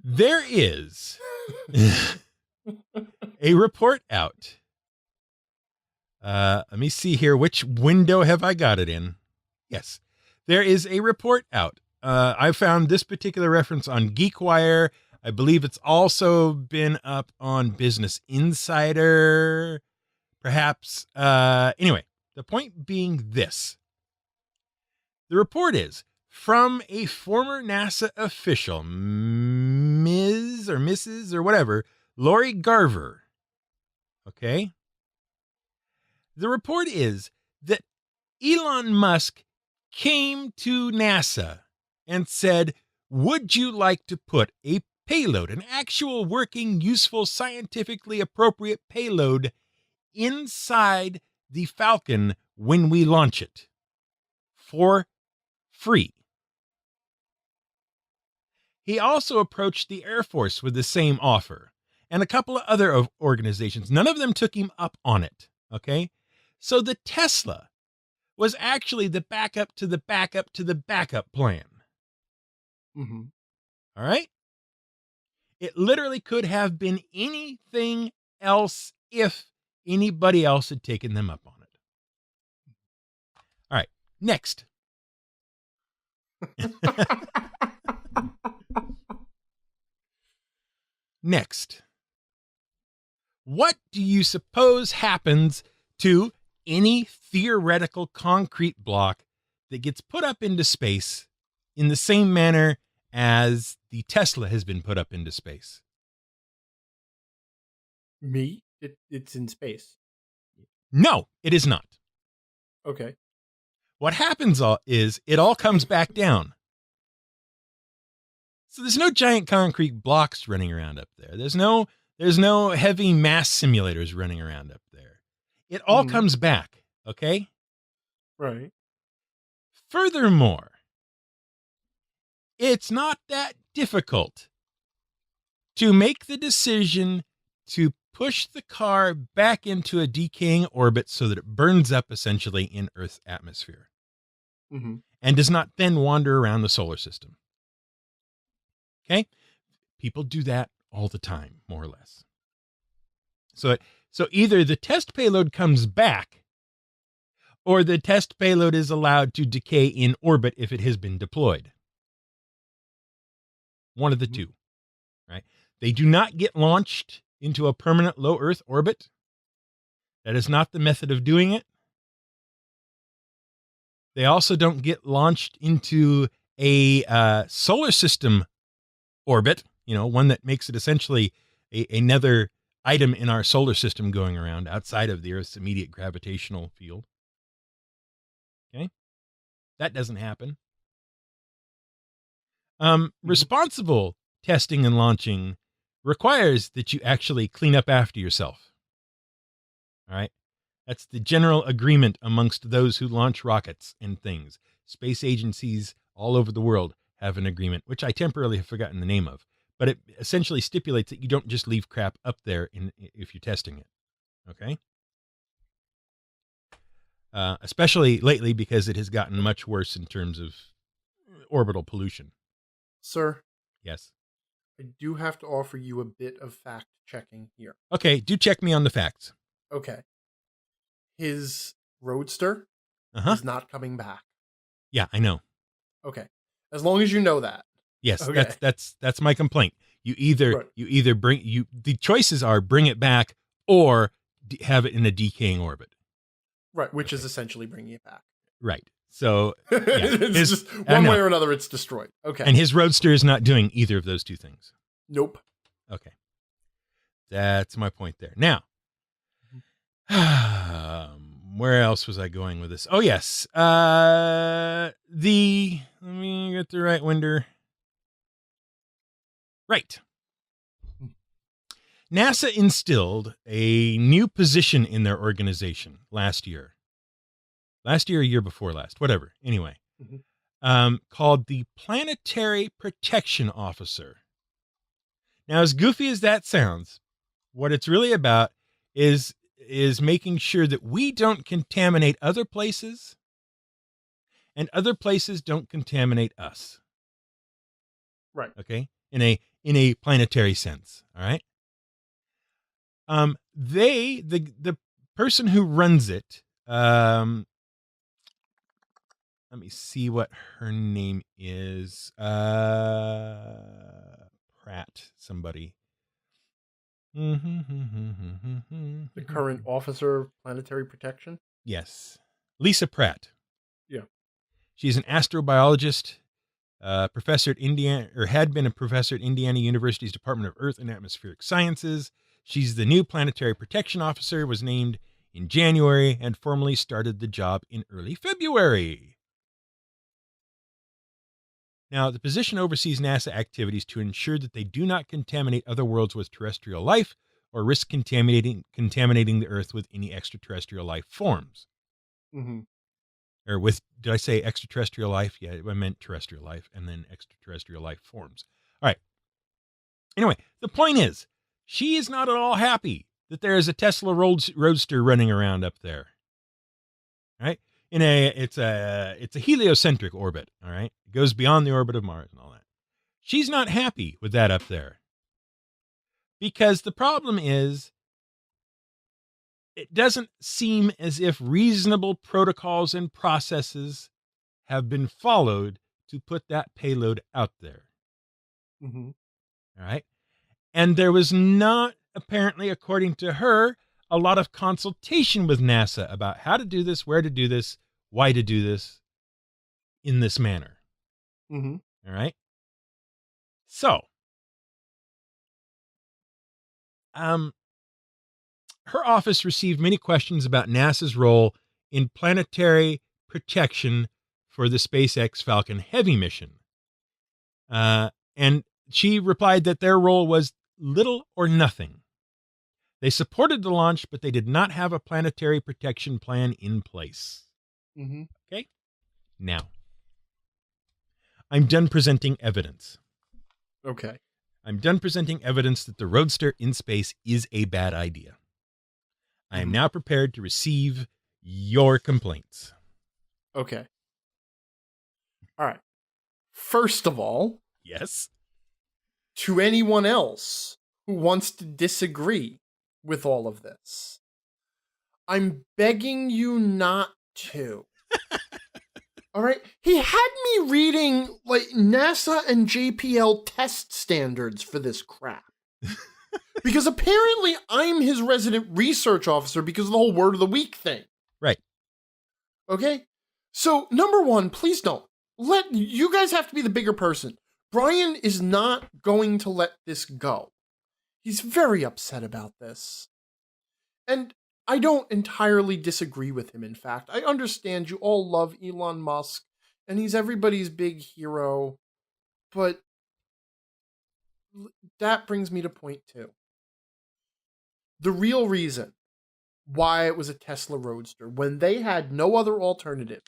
there is a report out. Let me see here. Which window have I got it in? Yes, there is a report out. I found this particular reference on GeekWire. I believe it's also been up on Business Insider, perhaps. Anyway, the point being this. The report is from a former NASA official, Ms. or Mrs. or whatever, Lori Garver. Okay? The report is that Elon Musk came to NASA and said, would you like to put a payload, an actual working, useful, scientifically appropriate payload inside the Falcon when we launch it for free? He also approached the Air Force with the same offer and a couple of other organizations. None of them took him up on it. Okay. So the Tesla was actually the backup to the backup to the backup plan. Mm-hmm. All right. It literally could have been anything else if anybody else had taken them up on it. All right. Next. Next. What do you suppose happens to any theoretical concrete block that gets put up into space in the same manner as the Tesla has been put up into space? Me? It's in space. No, it is not. Okay. What happens is it all comes back down. So there's no giant concrete blocks running around up there. There's no heavy mass simulators running around up there. It all comes back, okay? Right. Furthermore, it's not that difficult to make the decision to push the car back into a decaying orbit so that it burns up essentially in Earth's atmosphere and does not then wander around the solar system. Okay? People do that all the time, more or less. So either the test payload comes back or the test payload is allowed to decay in orbit if it has been deployed. One of the two, right? They do not get launched into a permanent low Earth orbit. That is not the method of doing it. They also don't get launched into a solar system orbit, one that makes it essentially another item in our solar system going around outside of the Earth's immediate gravitational field. Okay? That doesn't happen. Responsible testing and launching requires that you actually clean up after yourself. All right? That's the general agreement amongst those who launch rockets and things. Space agencies all over the world have an agreement, which I temporarily have forgotten the name of. but it essentially stipulates that you don't just leave crap up there if you're testing it. Okay. Especially lately because it has gotten much worse in terms of orbital pollution. Sir, Yes. I do have to offer you a bit of fact checking here. Okay, do check me on the facts. Okay. His Roadster Uh-huh. is not coming back. Yeah, I know. Okay. As long as you know that. Yes, Okay. that's my complaint. You either bring the choices are bring it back or have it in a decaying orbit. Right, which is essentially bringing it back. Right. So it's just one way or another, it's destroyed. Okay. And his Roadster is not doing either of those two things. Nope. Okay. That's my point there. Now, where else was I going with this? Oh, yes. Let me get the right window. Right. NASA instilled a new position in their organization last year. Last year, or year before last, whatever. Anyway, called the Planetary Protection Officer. Now, as goofy as that sounds, what it's really about is making sure that we don't contaminate other places and other places don't contaminate us. Right. Okay? In a planetary sense. All right? The person who runs it, let me see what her name is. Pratt, somebody. The current officer of planetary protection? Yes. Lisa Pratt. Yeah. She's an astrobiologist, professor at Indiana, or had been a professor at Indiana University's Department of Earth and Atmospheric Sciences. She's the new planetary protection officer, was named in January, and formally started the job in early February. Now, the position oversees NASA activities to ensure that they do not contaminate other worlds with terrestrial life or risk contaminating the Earth with any extraterrestrial life forms. Mm-hmm. Or with, did I say extraterrestrial life? Yeah, I meant terrestrial life and then extraterrestrial life forms. All right. Anyway, the point is, she is not at all happy that there is a Tesla Roadster running around up there. All right. It's a heliocentric orbit. All right. It goes beyond the orbit of Mars and all that. She's not happy with that up there. Because the problem is, it doesn't seem as if reasonable protocols and processes have been followed to put that payload out there. Mm-hmm. All right. And there was not, apparently, according to her, a lot of consultation with NASA about how to do this, where to do this, why to do this in this manner. Mm-hmm. All right. So, her office received many questions about NASA's role in planetary protection for the SpaceX Falcon Heavy mission. And she replied that their role was little or nothing. They supported the launch, but they did not have a planetary protection plan in place. Mm-hmm. Okay? Now, I'm done presenting evidence. Okay. I'm done presenting evidence that the Roadster in space is a bad idea. I am now prepared to receive your complaints. Okay. All right. First of all, yes, to anyone else who wants to disagree with all of this, I'm begging you not to. All right? He had me reading like NASA and JPL test standards for this crap. Because apparently I'm his resident research officer because of the whole word of the week thing. Right. Okay? So, number one, please don't. You guys have to be the bigger person. Brian is not going to let this go. He's very upset about this. And I don't entirely disagree with him, in fact. I understand you all love Elon Musk, and he's everybody's big hero, but that brings me to point two. The real reason why it was a Tesla Roadster, when they had no other alternative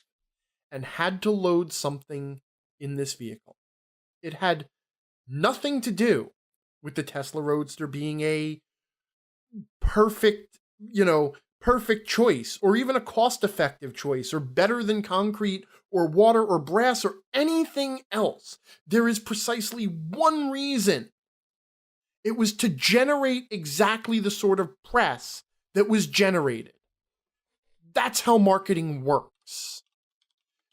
and had to load something in this vehicle, it had nothing to do with the Tesla Roadster being a perfect, perfect choice, or even a cost-effective choice, or better than concrete or water or brass or anything else. There is precisely one reason. It was to generate exactly the sort of press that was generated. That's how marketing works.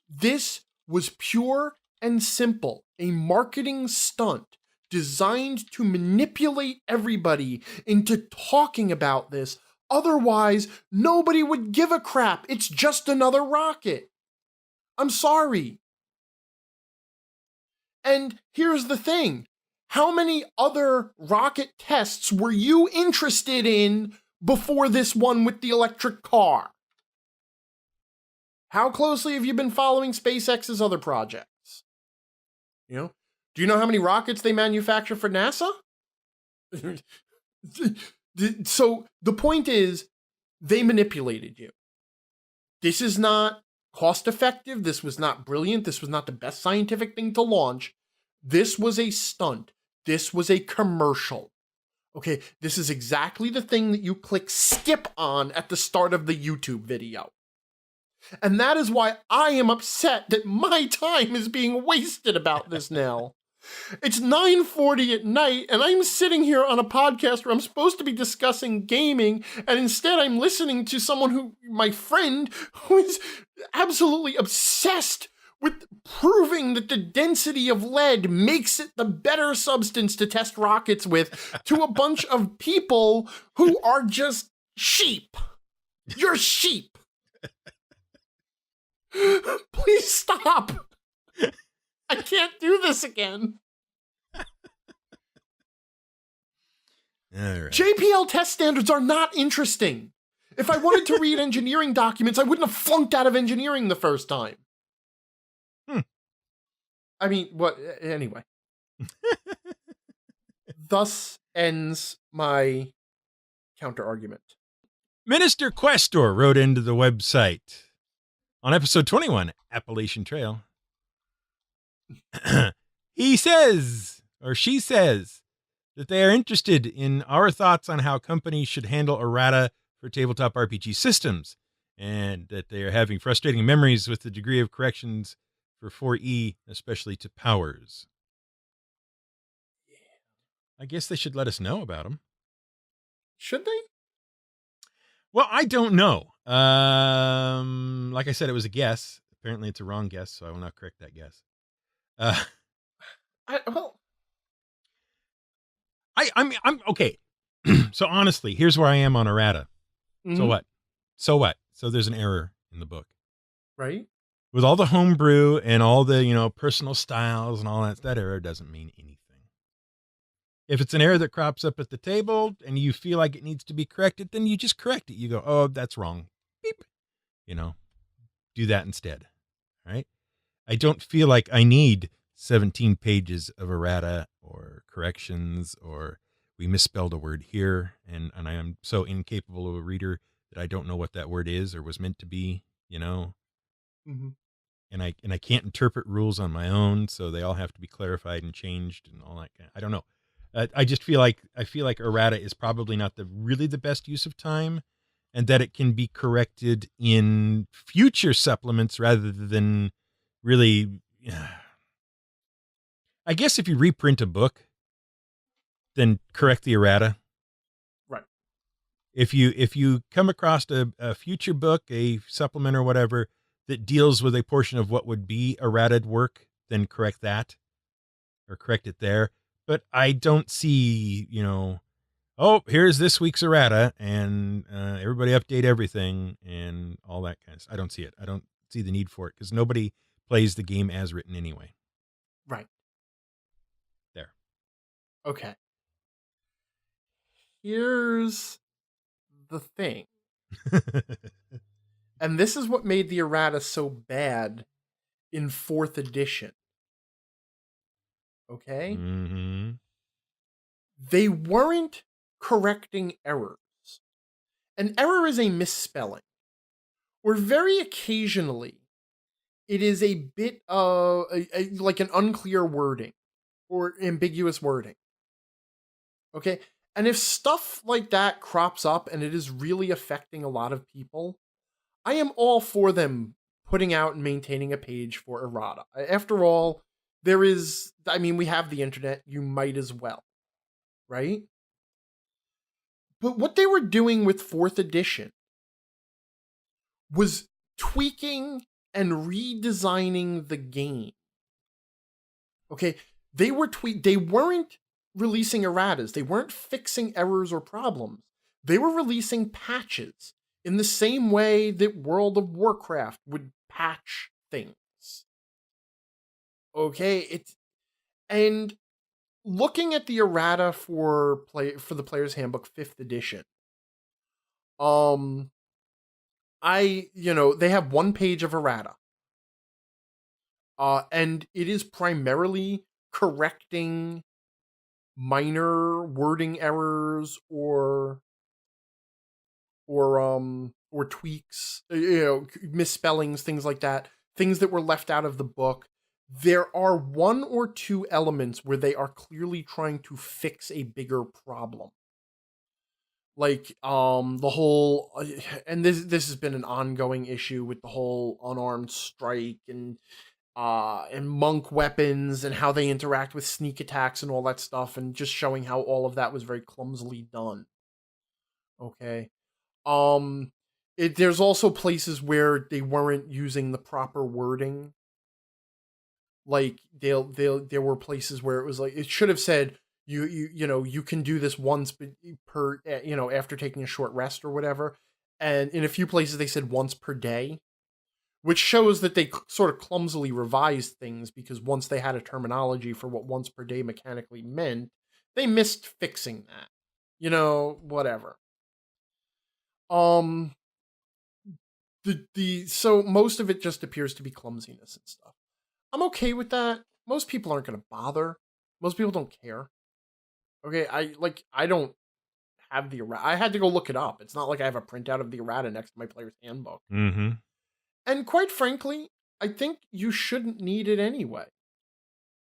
This was pure and simple, a marketing stunt designed to manipulate everybody into talking about this. Otherwise, nobody would give a crap. It's just another rocket. I'm sorry. And here's the thing. How many other rocket tests were you interested in before this one with the electric car? How closely have you been following SpaceX's other projects? Do you know how many rockets they manufacture for NASA? So the point is, they manipulated you. This is not cost effective. This was not brilliant. This was not the best scientific thing to launch. This was a stunt. This was a commercial. Okay, this is exactly the thing that you click skip on at the start of the YouTube video. And that is why I am upset that my time is being wasted about this now. It's 9:40 at night, and I'm sitting here on a podcast where I'm supposed to be discussing gaming, and instead I'm listening to someone my friend, who is absolutely obsessed with proving that the density of lead makes it the better substance to test rockets with, to a bunch of people who are just sheep. You're sheep. Please stop. I can't do this again. All right. JPL test standards are not interesting. If I wanted to read engineering documents, I wouldn't have flunked out of engineering the first time. I mean, what? Anyway. Thus ends my counter argument. Minister Questor wrote into the website on episode 21, Appalachian Trail. He says, or she says, that they are interested in our thoughts on how companies should handle errata for tabletop RPG systems, and that they are having frustrating memories with the degree of corrections for 4E, especially to powers. I guess they should let us know about them. Should they? Well, I don't know. Like I said, it was a guess. Apparently it's a wrong guess, so I will not correct that guess. I'm okay. So honestly, here's where I am on errata. Mm-hmm. So what? So there's an error in the book. Right. With all the homebrew and all the, personal styles and all that error doesn't mean anything. If it's an error that crops up at the table and you feel like it needs to be corrected, then you just correct it. You go, oh, that's wrong. Beep. Do that instead. Right. I don't feel like I need 17 pages of errata or corrections, or we misspelled a word here, and I am so incapable of a reader that I don't know what that word is or was meant to be, Mm-hmm. And I can't interpret rules on my own, so they all have to be clarified and changed and all that. I don't know. I just feel like errata is probably not really the best use of time, and that it can be corrected in future supplements rather than really. I guess if you reprint a book, then correct the errata. Right. If you come across a future book, a supplement or whatever that deals with a portion of what would be errataed work, then correct that or correct it there. But I don't see, here's this week's errata and everybody update everything and all that kind of stuff. I don't see it. I don't see the need for it because nobody plays the game as written anyway. Right. There. Okay. Here's the thing. And this is what made the errata so bad in 4th edition. Okay? Mm-hmm. They weren't correcting errors. An error is a misspelling. Or very occasionally, it is a bit of like an unclear wording or ambiguous wording. Okay. And if stuff like that crops up and it is really affecting a lot of people, I am all for them putting out and maintaining a page for errata. After all, we have the internet, you might as well, right? But what they were doing with 4th edition was tweaking and redesigning the game. Okay, they weren't releasing erratas. They weren't fixing errors or problems. They were releasing patches in the same way that World of Warcraft would patch things. Okay, and looking at the errata for the player's handbook 5th edition. They have one page of errata. And it is primarily correcting minor wording errors or tweaks, misspellings, things like that, things that were left out of the book. There are 1 or 2 elements where they are clearly trying to fix a bigger problem. Like the whole and this has been an ongoing issue with the whole unarmed strike and monk weapons and how they interact with sneak attacks and all that stuff, and just showing how all of that was very clumsily done. Okay. There's also places where they weren't using the proper wording. Like there were places where it was like it should have said you can do this once per after taking a short rest or whatever, and in a few places they said once per day, which shows that they sort of clumsily revised things, because once they had a terminology for what once per day mechanically meant, they missed fixing that. Whatever. So most of it just appears to be clumsiness and stuff. I'm okay with that. Most people aren't going to bother. Most people don't care. Okay, I don't have the errata. I had to go look it up. It's not like I have a printout of the errata next to my player's handbook. Mm-hmm. And quite frankly, I think you shouldn't need it anyway.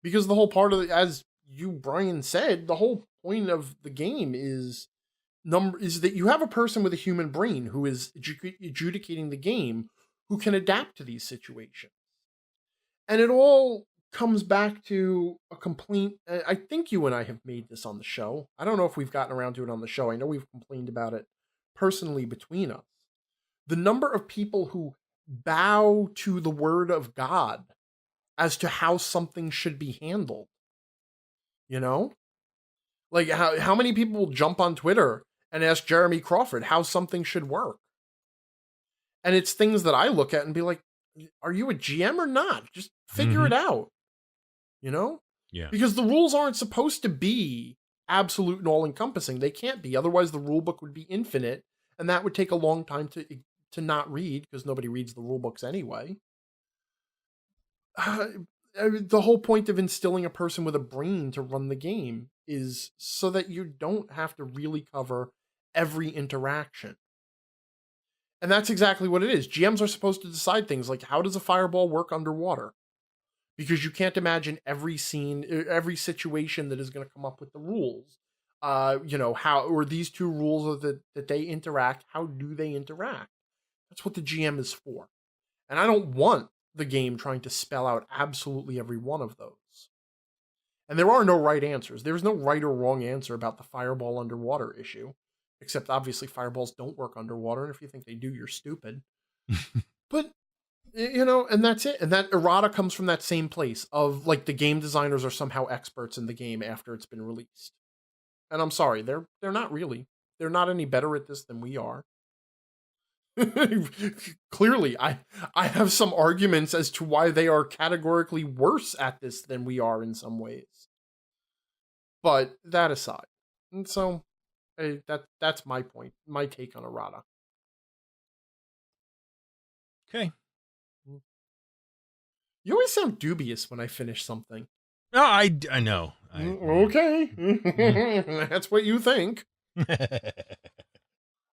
Because the whole part of it, as you, Brian, said, the whole point of the game is that you have a person with a human brain who is adjudicating the game, who can adapt to these situations. And it all comes back to a complaint. I think you and I have made this on the show. I don't know if we've gotten around to it on the show. I know we've complained about it personally between us. The number of people who bow to the word of God as to how something should be handled. Like how many people will jump on Twitter and ask Jeremy Crawford how something should work? And it's things that I look at and be like, are you a GM or not? Just figure it out. Yeah. Because the rules aren't supposed to be absolute and all-encompassing. They can't be. Otherwise, the rule book would be infinite, and that would take a long time to not read, because nobody reads the rule books anyway. The whole point of instilling a person with a brain to run the game is so that you don't have to really cover every interaction. And that's exactly what it is. GMs are supposed to decide things like, how does a fireball work underwater? Because you can't imagine every scene, every situation that is going to come up with the rules. How, or these two rules that they interact, how do they interact? That's what the GM is for. And I don't want the game trying to spell out absolutely every one of those. And there are no right answers. There's no right or wrong answer about the fireball underwater issue. Except obviously fireballs don't work underwater, and if you think they do, you're stupid. But and that's it. And that errata comes from that same place of like the game designers are somehow experts in the game after it's been released. And I'm sorry, they're not really. They're not any better at this than we are. Clearly, I have some arguments as to why they are categorically worse at this than we are in some ways. But that aside, and so that's my point, my take on errata. Okay. You always sound dubious when I finish something. No, I know. Okay. That's what you think.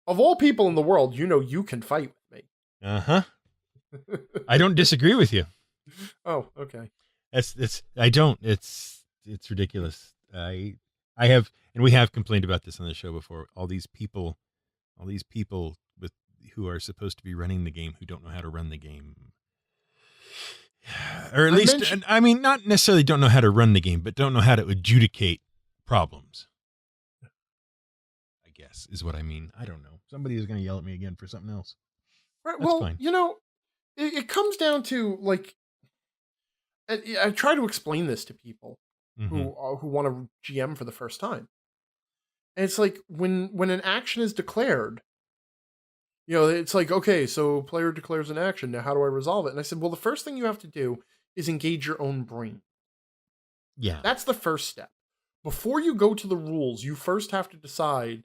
Of all people in the world, you can fight with me. Uh-huh. I don't disagree with you. Oh, okay. I don't. It's ridiculous. I have, and we have complained about this on the show before. All these people with who are supposed to be running the game who don't know how to run the game. Or at least, I mean, not necessarily don't know how to run the game, but don't know how to adjudicate problems. I guess is what I mean. I don't know. Somebody is going to yell at me again for something else. Right. That's Well, fine. It comes down to like, I try to explain this to people who want to GM for the first time. And it's like when an action is declared, it's like, okay, so player declares an action. Now, how do I resolve it? And I said, well, the first thing you have to do is engage your own brain. Yeah. That's the first step. Before you go to the rules, you first have to decide,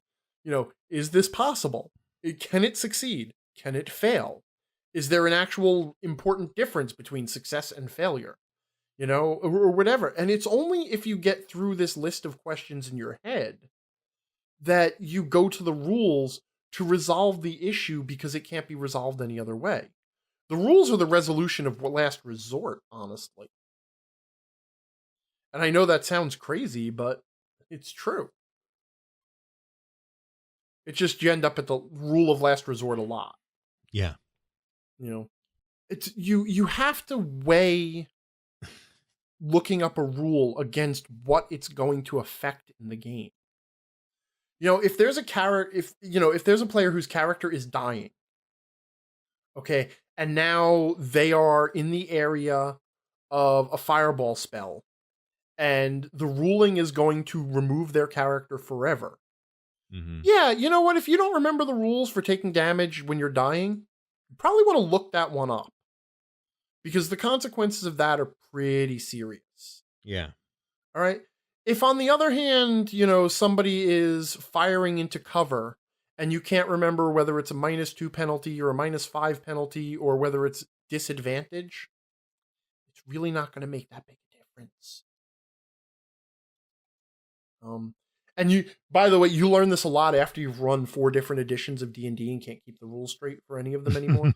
is this possible? Can it succeed? Can it fail? Is there an actual important difference between success and failure? Or whatever. And it's only if you get through this list of questions in your head that you go to the rules to resolve the issue, because it can't be resolved any other way. The rules are the resolution of last resort, honestly. And I know that sounds crazy, but it's true. It's just you end up at the rule of last resort a lot. Yeah. It's you have to weigh looking up a rule against what it's going to affect in the game. If there's a if there's a player whose character is dying, okay, and now they are in the area of a fireball spell, and the ruling is going to remove their character forever. Mm-hmm. Yeah, you know what? If you don't remember the rules for taking damage when you're dying, you probably want to look that one up, because the consequences of that are pretty serious. Yeah. All right. If, on the other hand, somebody is firing into cover and you can't remember whether it's a -2 penalty or a -5 penalty or whether it's disadvantage, it's really not going to make that big a difference. And you, by the way, you learn this a lot after you've run 4 different editions of D&D and can't keep the rules straight for any of them anymore.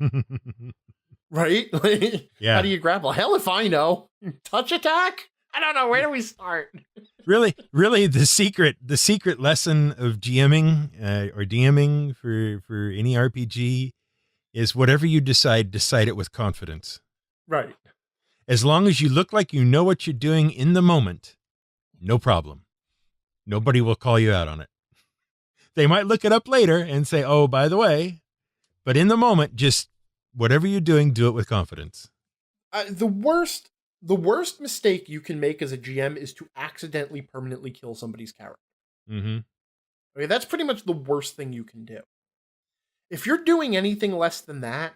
Right? Yeah. How do you grapple? Hell if I know. Touch attack? I don't know. Where do we start? Really, the secret lesson of GMing or DMing for any RPG is whatever you decide it with confidence. Right. As long as you look like you know what you're doing in the moment, no problem. Nobody will call you out on it. They might look it up later and say, oh, by the way, but in the moment, just whatever you're doing, do it with confidence. The worst mistake you can make as a GM is to accidentally permanently kill somebody's character. Mm-hmm. Okay, that's pretty much the worst thing you can do. If you're doing anything less than that,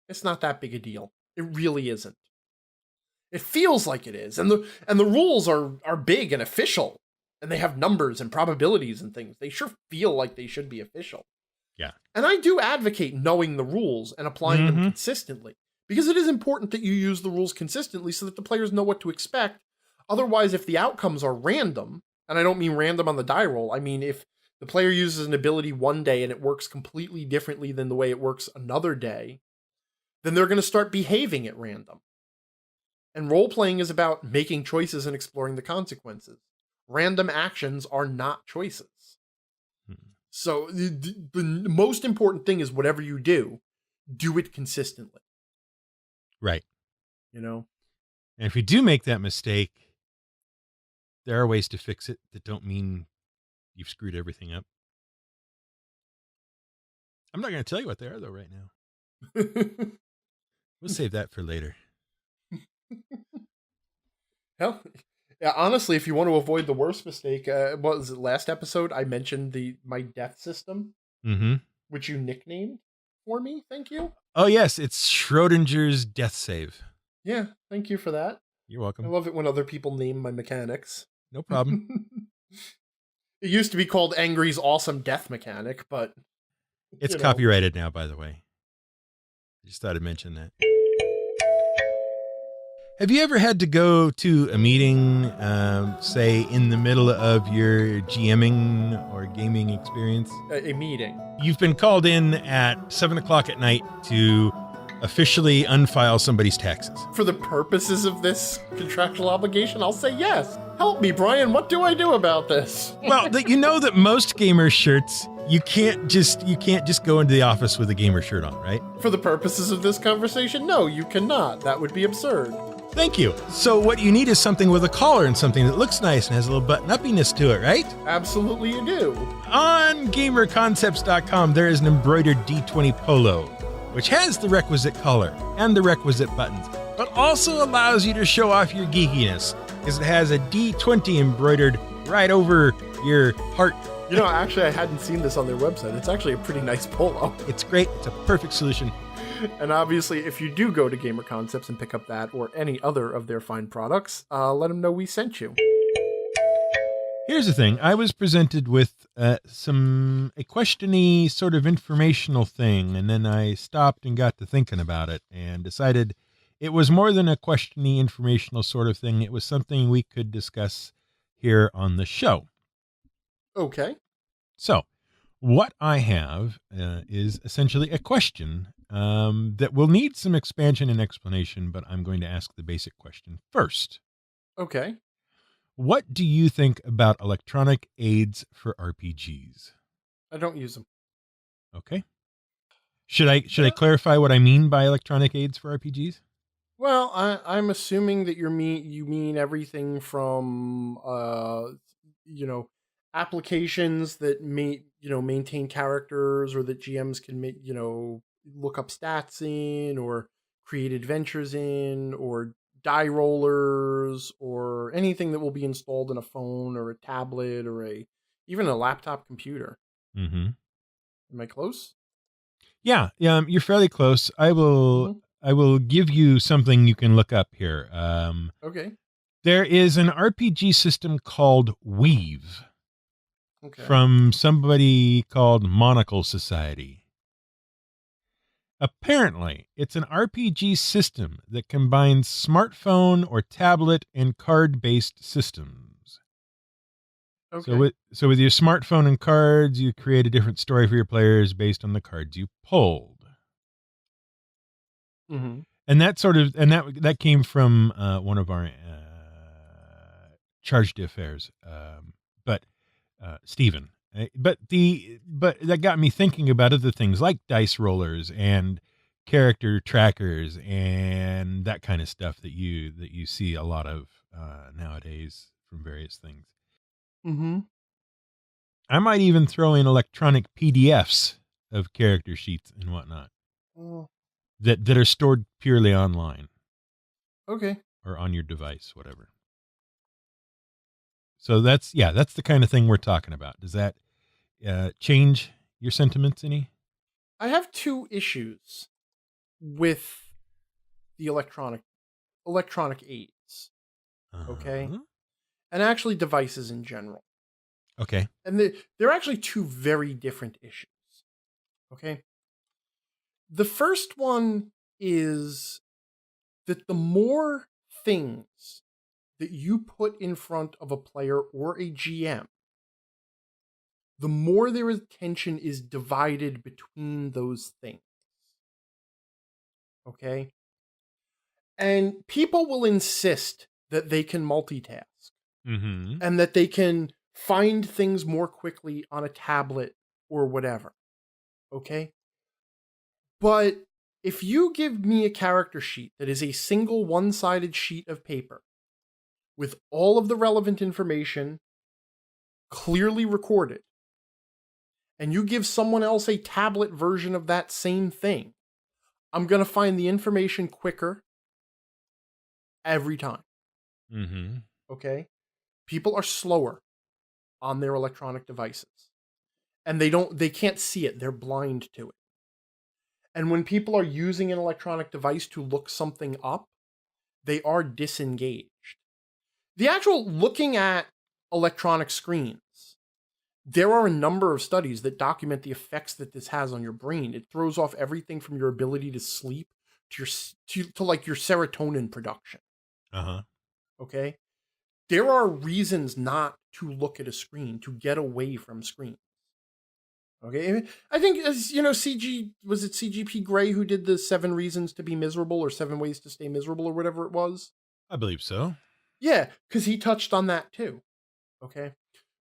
it's not that big a deal. It really isn't. It feels like it is, and the rules are big and official, and they have numbers and probabilities and things. They sure feel like they should be official. Yeah. And I do advocate knowing the rules and applying them consistently, because it is important that you use the rules consistently so that the players know what to expect. Otherwise, if the outcomes are random, and I don't mean random on the die roll, I mean if the player uses an ability one day and it works completely differently than the way it works another day, then they're going to start behaving at random. And role-playing is about making choices and exploring the consequences. Random actions are not choices. So the most important thing is whatever you do it consistently. Right. And if you do make that mistake, there are ways to fix it that don't mean you've screwed everything up. I'm not going to tell you what they are, though, right now. We'll save that for later. Hell, yeah, honestly, if you want to avoid the worst mistake, what was it, last episode I mentioned my death system, which you nicknamed for me. Thank you. Oh yes, it's Schrodinger's death save. Yeah, thank you for that. You're welcome. I love it when other people name my mechanics. No problem. It used to be called Angry's Awesome Death Mechanic, but it's copyrighted now, by the way. I just thought I'd mention that. Have you ever had to go to a meeting, say, in the middle of your GMing or gaming experience? A meeting. You've been called in at 7:00 at night to officially unfile somebody's taxes. For the purposes of this contractual obligation, I'll say yes. Help me, Brian. What do I do about this? Well, you know that most gamer shirts, you can't just go into the office with a gamer shirt on, right? For the purposes of this conversation, no, you cannot. That would be absurd. Thank you. So what you need is something with a collar and something that looks nice and has a little button-uppiness to it, right? Absolutely you do. On gamerconcepts.com, there is an embroidered D20 polo, which has the requisite collar and the requisite buttons, but also allows you to show off your geekiness, because it has a D20 embroidered right over your heart. You know, actually, I hadn't seen this on their website. It's actually a pretty nice polo. It's great. It's a perfect solution. And obviously, if you do go to Gamer Concepts and pick up that or any other of their fine products, let them know we sent you. Here's the thing. I was presented with a questiony sort of informational thing, and then I stopped and got to thinking about it and decided it was more than a questiony informational sort of thing. It was something we could discuss here on the show. Okay. So what I have is essentially a question that will need some expansion and explanation, but I'm going to ask the basic question first. Okay. What do you think about electronic aids for RPGs? I don't use them. Okay. Should I clarify what I mean by electronic aids for RPGs? Well, I'm assuming that you mean everything from applications that maintain characters, or that GMs can look up stats in, or create adventures in, or die rollers, or anything that will be installed in a phone or a tablet or even a laptop computer. Mm-hmm. Am I close? Yeah, you're fairly close. I will give you something you can look up here. Okay. There is an RPG system called Weave. Okay. From somebody called Monocle Society. Apparently, it's an RPG system that combines smartphone or tablet and card-based systems. Okay. So with your smartphone and cards, you create a different story for your players based on the cards you pulled. Mm-hmm. And that came from one of our charge d'affaires, Stephen. But that got me thinking about other things like dice rollers and character trackers and that kind of stuff that you see a lot of nowadays from various things. Mm-hmm. I might even throw in electronic PDFs of character sheets and whatnot that are stored purely online. Okay. Or on your device, whatever. So that's the kind of thing we're talking about. Does that change your sentiments any? I have two issues with the electronic aids. Okay. And actually devices in general. Okay. And they're actually two very different issues. Okay. The first one is that the more things that you put in front of a player or a GM, the more their attention is divided between those things. Okay? And people will insist that they can multitask. Mm-hmm. And that they can find things more quickly on a tablet or whatever. Okay? But if you give me a character sheet that is a single one-sided sheet of paper with all of the relevant information clearly recorded, and you give someone else a tablet version of that same thing, I'm going to find the information quicker every time. Mm-hmm. Okay? People are slower on their electronic devices. And they can't see it. They're blind to it. And when people are using an electronic device to look something up, they are disengaged. The actual looking at electronic screens, there are a number of studies that document the effects that this has on your brain. It throws off everything from your ability to sleep to like your serotonin production. Uh-huh. Okay? There are reasons not to look at a screen, to get away from screens. Okay, I think, as you know, was it CGP Grey who did the 7 reasons to be miserable, or 7 ways to stay miserable, or whatever it was. I believe so. Yeah, because he touched on that too. Okay,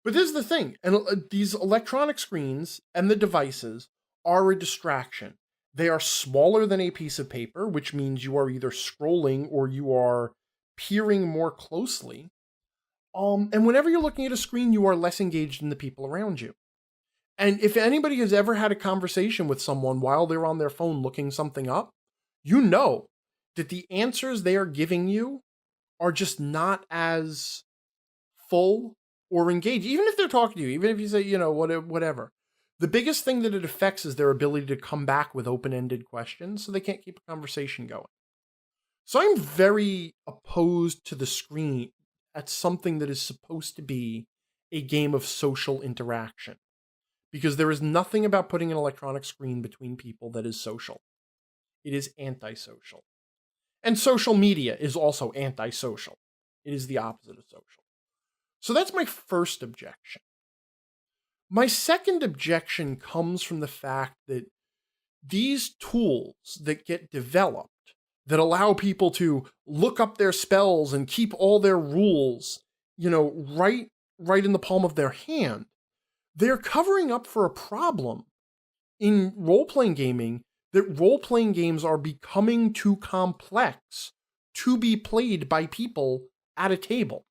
but this is the thing, and these electronic screens and the devices are a distraction. They are smaller than a piece of paper, which means you are either scrolling or you are peering more closely. And whenever you're looking at a screen, you are less engaged in the people around you. And if anybody has ever had a conversation with someone while they're on their phone looking something up, you know that the answers they are giving you are just not as full or engaged. Even if they're talking to you, even if you say, whatever. The biggest thing that it affects is their ability to come back with open-ended questions, so they can't keep a conversation going. So I'm very opposed to the screen at something that is supposed to be a game of social interaction. Because there is nothing about putting an electronic screen between people that is social. It is antisocial. And social media is also antisocial. It is the opposite of social. So that's my first objection. My second objection comes from the fact that these tools that get developed that allow people to look up their spells and keep all their rules, right in the palm of their hand, they're covering up for a problem in role-playing gaming, that role-playing games are becoming too complex to be played by people at a table.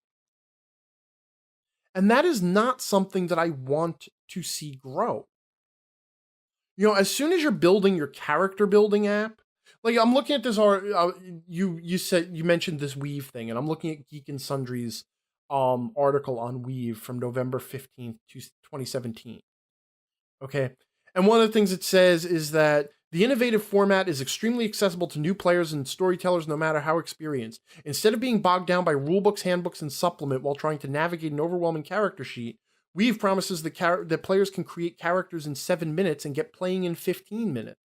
And that is not something that I want to see grow. As soon as you're building your character building app, like I'm looking at this, you mentioned this Weave thing, and I'm looking at Geek and Sundry's article on Weave from November 15th, 2017. Okay. And one of the things it says is that the innovative format is extremely accessible to new players and storytellers no matter how experienced. Instead of being bogged down by rulebooks, handbooks, and supplement while trying to navigate an overwhelming character sheet, Weave promises that players can create characters in 7 minutes and get playing in 15 minutes.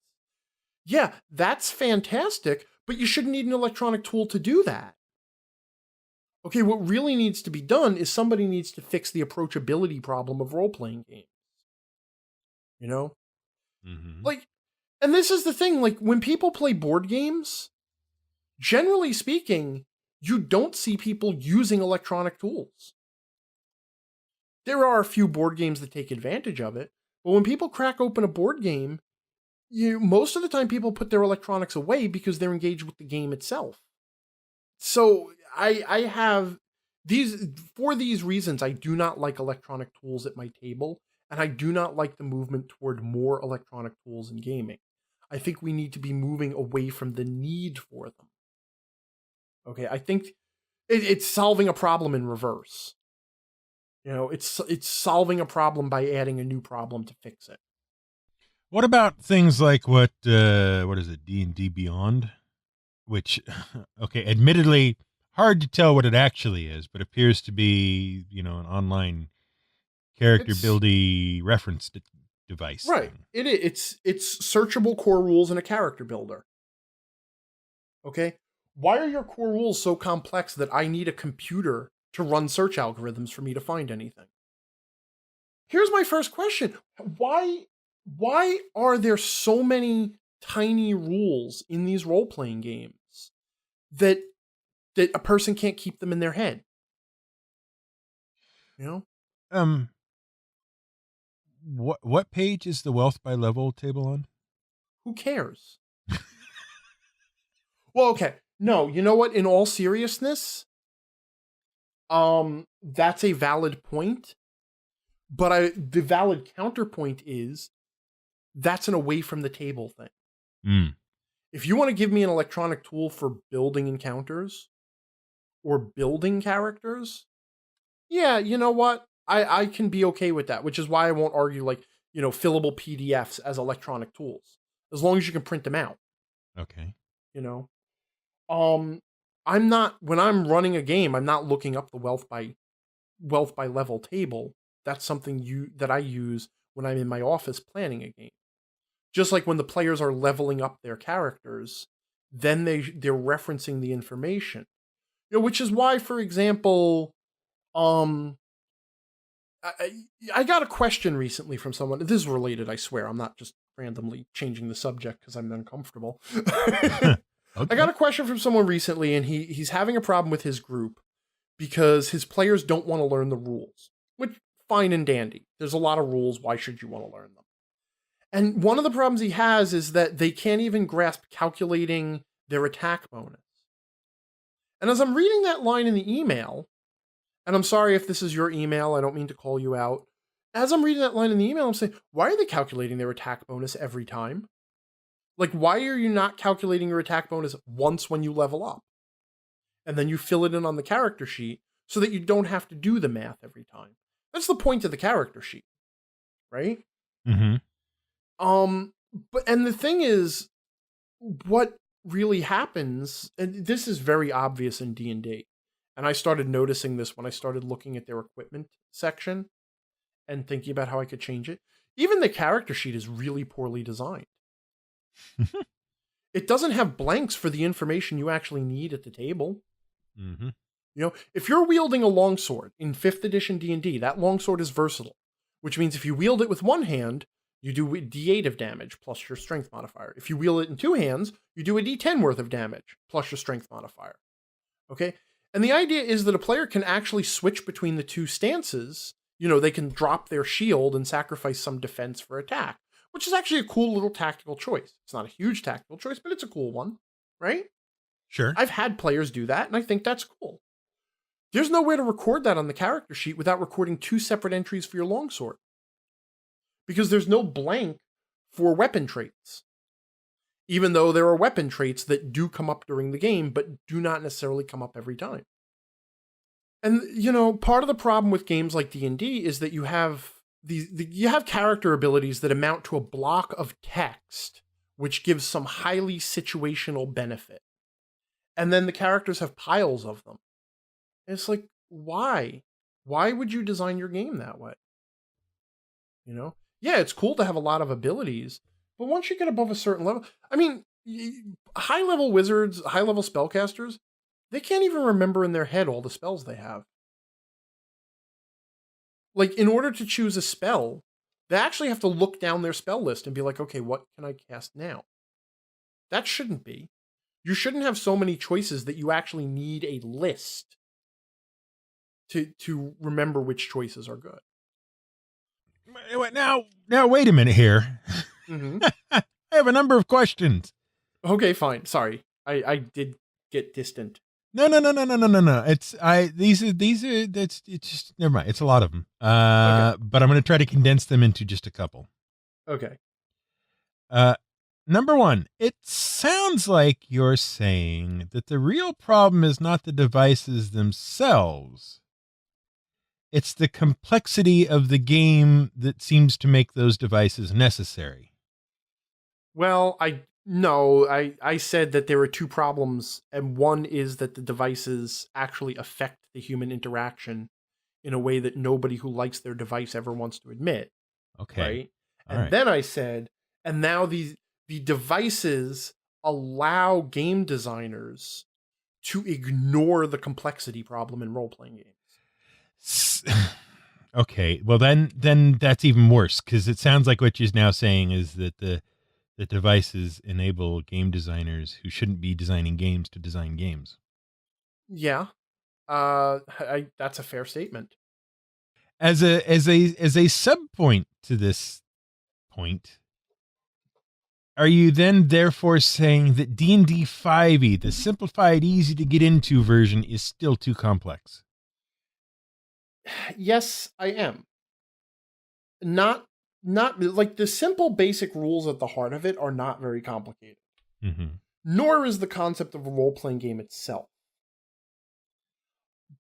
Yeah, that's fantastic, but you shouldn't need an electronic tool to do that. Okay, what really needs to be done is somebody needs to fix the approachability problem of role-playing games. You know? Mm-hmm. Like, and this is the thing, like, when people play board games, generally speaking, you don't see people using electronic tools. There are a few board games that take advantage of it, but when people crack open a board game, most of the time people put their electronics away because they're engaged with the game itself. So I have for these reasons, I do not like electronic tools at my table, and I do not like the movement toward more electronic tools in gaming. I think we need to be moving away from the need for them. Okay, I think it's solving a problem in reverse. It's solving a problem by adding a new problem to fix it. What about things like what is it, D&D Beyond? Which, okay, admittedly, hard to tell what it actually is, but appears to be, an online character It's building reference device right. thing. It's searchable core rules in a character builder. Okay? Why are your core rules so complex that I need a computer to run search algorithms for me to find anything? Here's my first question. Why are there so many tiny rules in these role-playing games that a person can't keep them in their head? You know? What page is the wealth by level table on? Who cares? Well, okay. No, you know what? In all seriousness, that's a valid point. But the valid counterpoint is that's an away from the table thing. Mm. If you want to give me an electronic tool for building encounters or building characters, yeah, you know what? I can be okay with that, which is why I won't argue like, fillable PDFs as electronic tools. As long as you can print them out. Okay. You know? I'm not, when I'm running a game, I'm not looking up the wealth by level table. That's something that I use when I'm in my office planning a game. Just like when the players are leveling up their characters, then they're referencing the information. Which is why, for example, I got a question recently from someone. This is related, I swear. I'm not just randomly changing the subject because I'm uncomfortable. I Okay. got a question from someone recently, and he's having a problem with his group because his players don't want to learn the rules, which fine and dandy. There's a lot of rules. Why should you want to learn them? And one of the problems he has is that they can't even grasp calculating their attack bonus. And as I'm reading that line in the email, and I'm sorry if this is your email, I don't mean to call you out. As I'm reading that line in the email, I'm saying, why are they calculating their attack bonus every time? Like, why are you not calculating your attack bonus once when you level up? And then you fill it in on the character sheet so that you don't have to do the math every time. That's the point of the character sheet, right? Mm-hmm. And the thing is, what really happens, and this is very obvious in D&D, and I started noticing this when I started looking at their equipment section and thinking about how I could change it. Even the character sheet is really poorly designed. It doesn't have blanks for the information you actually need at the table. Mm-hmm. You know, if you're wielding a longsword in 5th edition D&D, that longsword is versatile, which means if you wield it with one hand, you do d8 of damage plus your strength modifier. If you wield it in two hands, you do a d10 worth of damage plus your strength modifier. Okay? And the idea is that a player can actually switch between the two stances. You know, they can drop their shield and sacrifice some defense for attack, which is actually a cool little tactical choice. It's not a huge tactical choice, but it's a cool one, right? Sure. I've had players do that, and I think that's cool. There's no way to record that on the character sheet without recording 2 separate entries for your longsword, because there's no blank for weapon traits. Even though there are weapon traits that do come up during the game, but do not necessarily come up every time. And, you know, part of the problem with games like D&D is that you have you have character abilities that amount to a block of text, which gives some highly situational benefit. And then the characters have piles of them. And it's like, why? Why would you design your game that way? You know? Yeah, it's cool to have a lot of abilities, but once you get above a certain level, I mean, high-level wizards, high-level spellcasters, they can't even remember in their head all the spells they have. Like, in order to choose a spell, they actually have to look down their spell list and be like, okay, what can I cast now? That shouldn't be. You shouldn't have so many choices that you actually need a list to remember which choices are good. Now, wait a minute here. Mm-hmm. I have a number of questions. Okay, fine. Sorry, I did get distant. No. It's just never mind. It's a lot of them. Okay. But I'm going to try to condense them into just a couple. Okay. Number one, it sounds like you're saying that the real problem is not the devices themselves. It's the complexity of the game that seems to make those devices necessary. Well, I said that there are two problems, and one is that the devices actually affect the human interaction in a way that nobody who likes their device ever wants to admit. Okay. Right? All And right. then I said, and now the devices allow game designers to ignore the complexity problem in role-playing games. Okay, well then that's even worse, because it sounds like what you're now saying is that the devices enable game designers who shouldn't be designing games to design games. Yeah, that's a fair statement. As a sub point to this point, are you then therefore saying that D&D 5e, the simplified, easy to get into version, is still too complex? Yes, I am. Not like the simple basic rules at the heart of it are not very complicated. Mm-hmm. Nor is the concept of a role-playing game itself.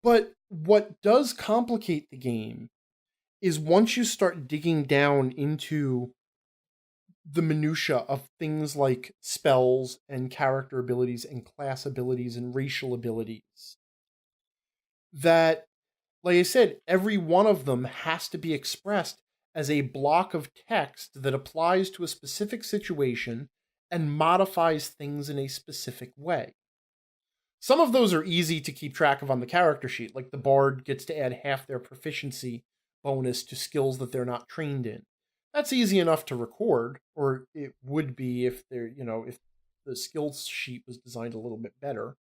But what does complicate the game is once you start digging down into the minutia of things like spells and character abilities and class abilities and racial abilities, that, like I said, every one of them has to be expressed as a block of text that applies to a specific situation and modifies things in a specific way. Some of those are easy to keep track of on the character sheet, like the bard gets to add half their proficiency bonus to skills that they're not trained in. That's easy enough to record, or it would be if if the skills sheet was designed a little bit better,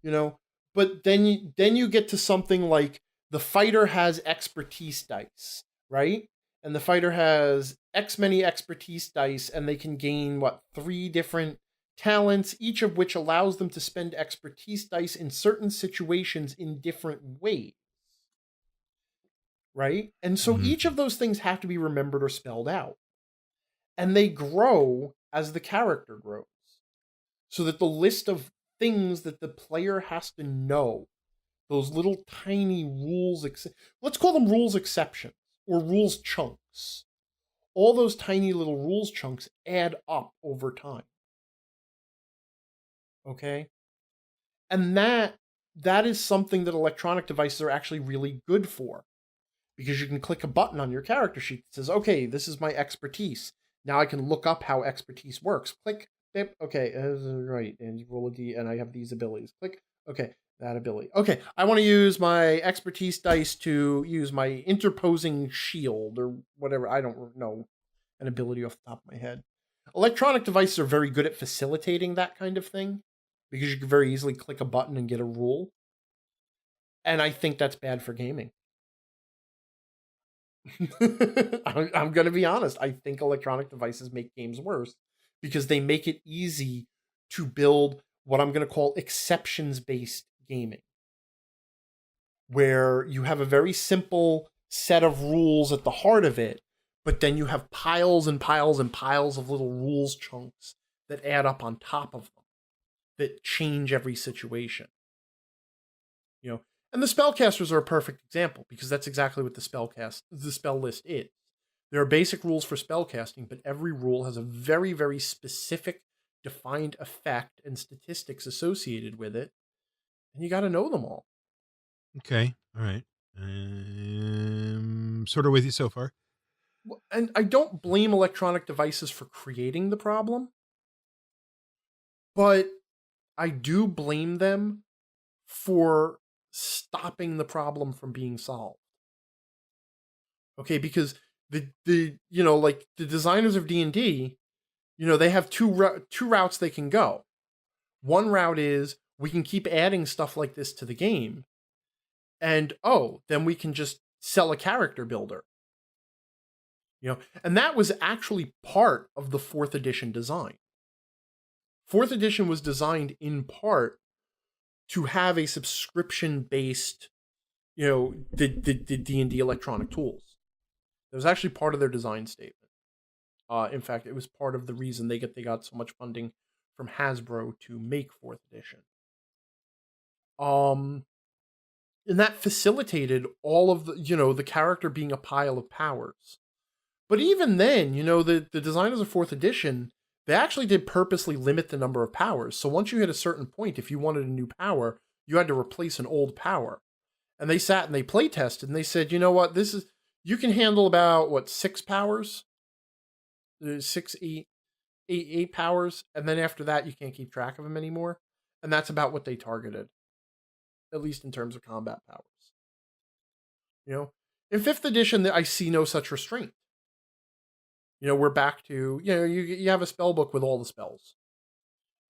you know. But then you get to something like the fighter has expertise dice, right? And the fighter has X many expertise dice, and they can gain what, 3 different talents, each of which allows them to spend expertise dice in certain situations in different ways, right? And so each of Mhm. those things have to be remembered or spelled out. And they grow as the character grows. So that the list of things that the player has to know, those little tiny rules, let's call them rules exceptions or rules chunks. All those tiny little rules chunks add up over time. Okay? And that is something that electronic devices are actually really good for, because you can click a button on your character sheet that says, okay, this is my expertise. Now I can look up how expertise works. Click, bip, okay, right, and you roll a D, and I have these abilities. Click, okay, that ability. Okay, I want to use my expertise dice to use my interposing shield or whatever. I don't know an ability off the top of my head. Electronic devices are very good at facilitating that kind of thing because you can very easily click a button and get a rule. And I think that's bad for gaming. I'm going to be honest. I think electronic devices make games worse because they make it easy to build what I'm going to call exceptions based gaming, where you have a very simple set of rules at the heart of it, but then you have piles and piles and piles of little rules chunks that add up on top of them that change every situation. You know, and the spellcasters are a perfect example because that's exactly what the spell list is. There are basic rules for spellcasting, but every rule has a very, very specific defined effect and statistics associated with it, and you got to know them all. Okay. All right. Sort of with you so far. And I don't blame electronic devices for creating the problem, but I do blame them for stopping the problem from being solved. Okay, because the like the designers of D&D, they have two routes they can go. One route is we can keep adding stuff like this to the game, and then we can just sell a character builder. And that was actually part of the 4th edition design. 4th edition was designed in part to have a subscription based, the D&D electronic tools. That was actually part of their design statement. In fact, it was part of the reason they got so much funding from Hasbro to make 4th edition. And that facilitated all of the character being a pile of powers. But even then, the designers of 4th edition, they actually did purposely limit the number of powers. So once you hit a certain point, if you wanted a new power, you had to replace an old power. And they sat and they play tested and they said, you know what, you can handle about 6 powers, 6, 8 powers, and then after that you can't keep track of them anymore. And that's about what they targeted, at least in terms of combat powers. In 5th edition, I see no such restraint. We're back to, you have a spell book with all the spells,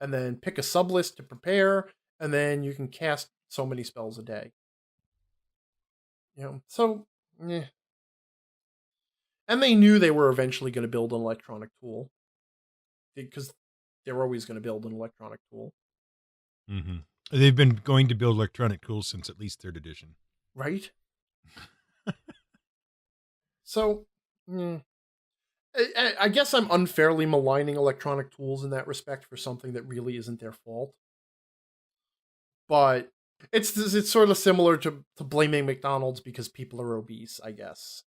and then pick a sub list to prepare, and then you can cast so many spells a day. So, yeah. And they knew they were eventually going to build an electronic tool because they're always going to build an electronic tool. Mm-hmm. They've been going to build electronic tools since at least 3rd edition. Right? So, I guess I'm unfairly maligning electronic tools in that respect for something that really isn't their fault. But it's sort of similar to blaming McDonald's because people are obese, I guess.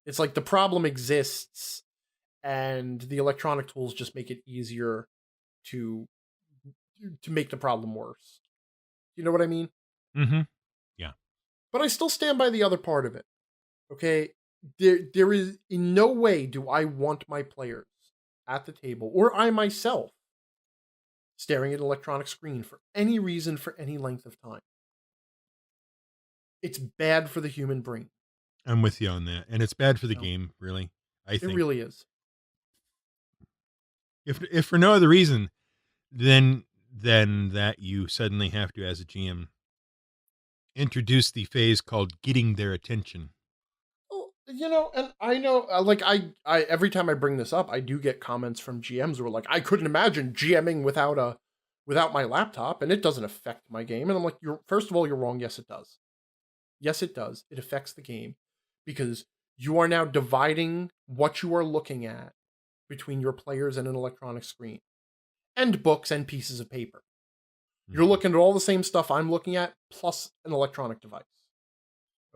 It's like the problem exists, and the electronic tools just make it easier to make the problem worse. You know what I mean? Mm-hmm. Yeah. But I still stand by the other part of it. Okay? There is, in no way do I want my players at the table, or I myself, staring at an electronic screen for any reason for any length of time. It's bad for the human brain. I'm with you on that, and it's bad for the You know, game, really. I it think really is. if for no other reason than that you suddenly have to, as a GM, introduce the phase called getting their attention. Well, and I know, like I every time I bring this up, I do get comments from GMs who are like, I couldn't imagine GMing without my laptop, and it doesn't affect my game. And I'm like, you're first of all, you're wrong. Yes, it does. Yes, it does. It affects the game because you are now dividing what you are looking at between your players and an electronic screen and books and pieces of paper. You're Mhm. looking at all the same stuff I'm looking at plus an electronic device.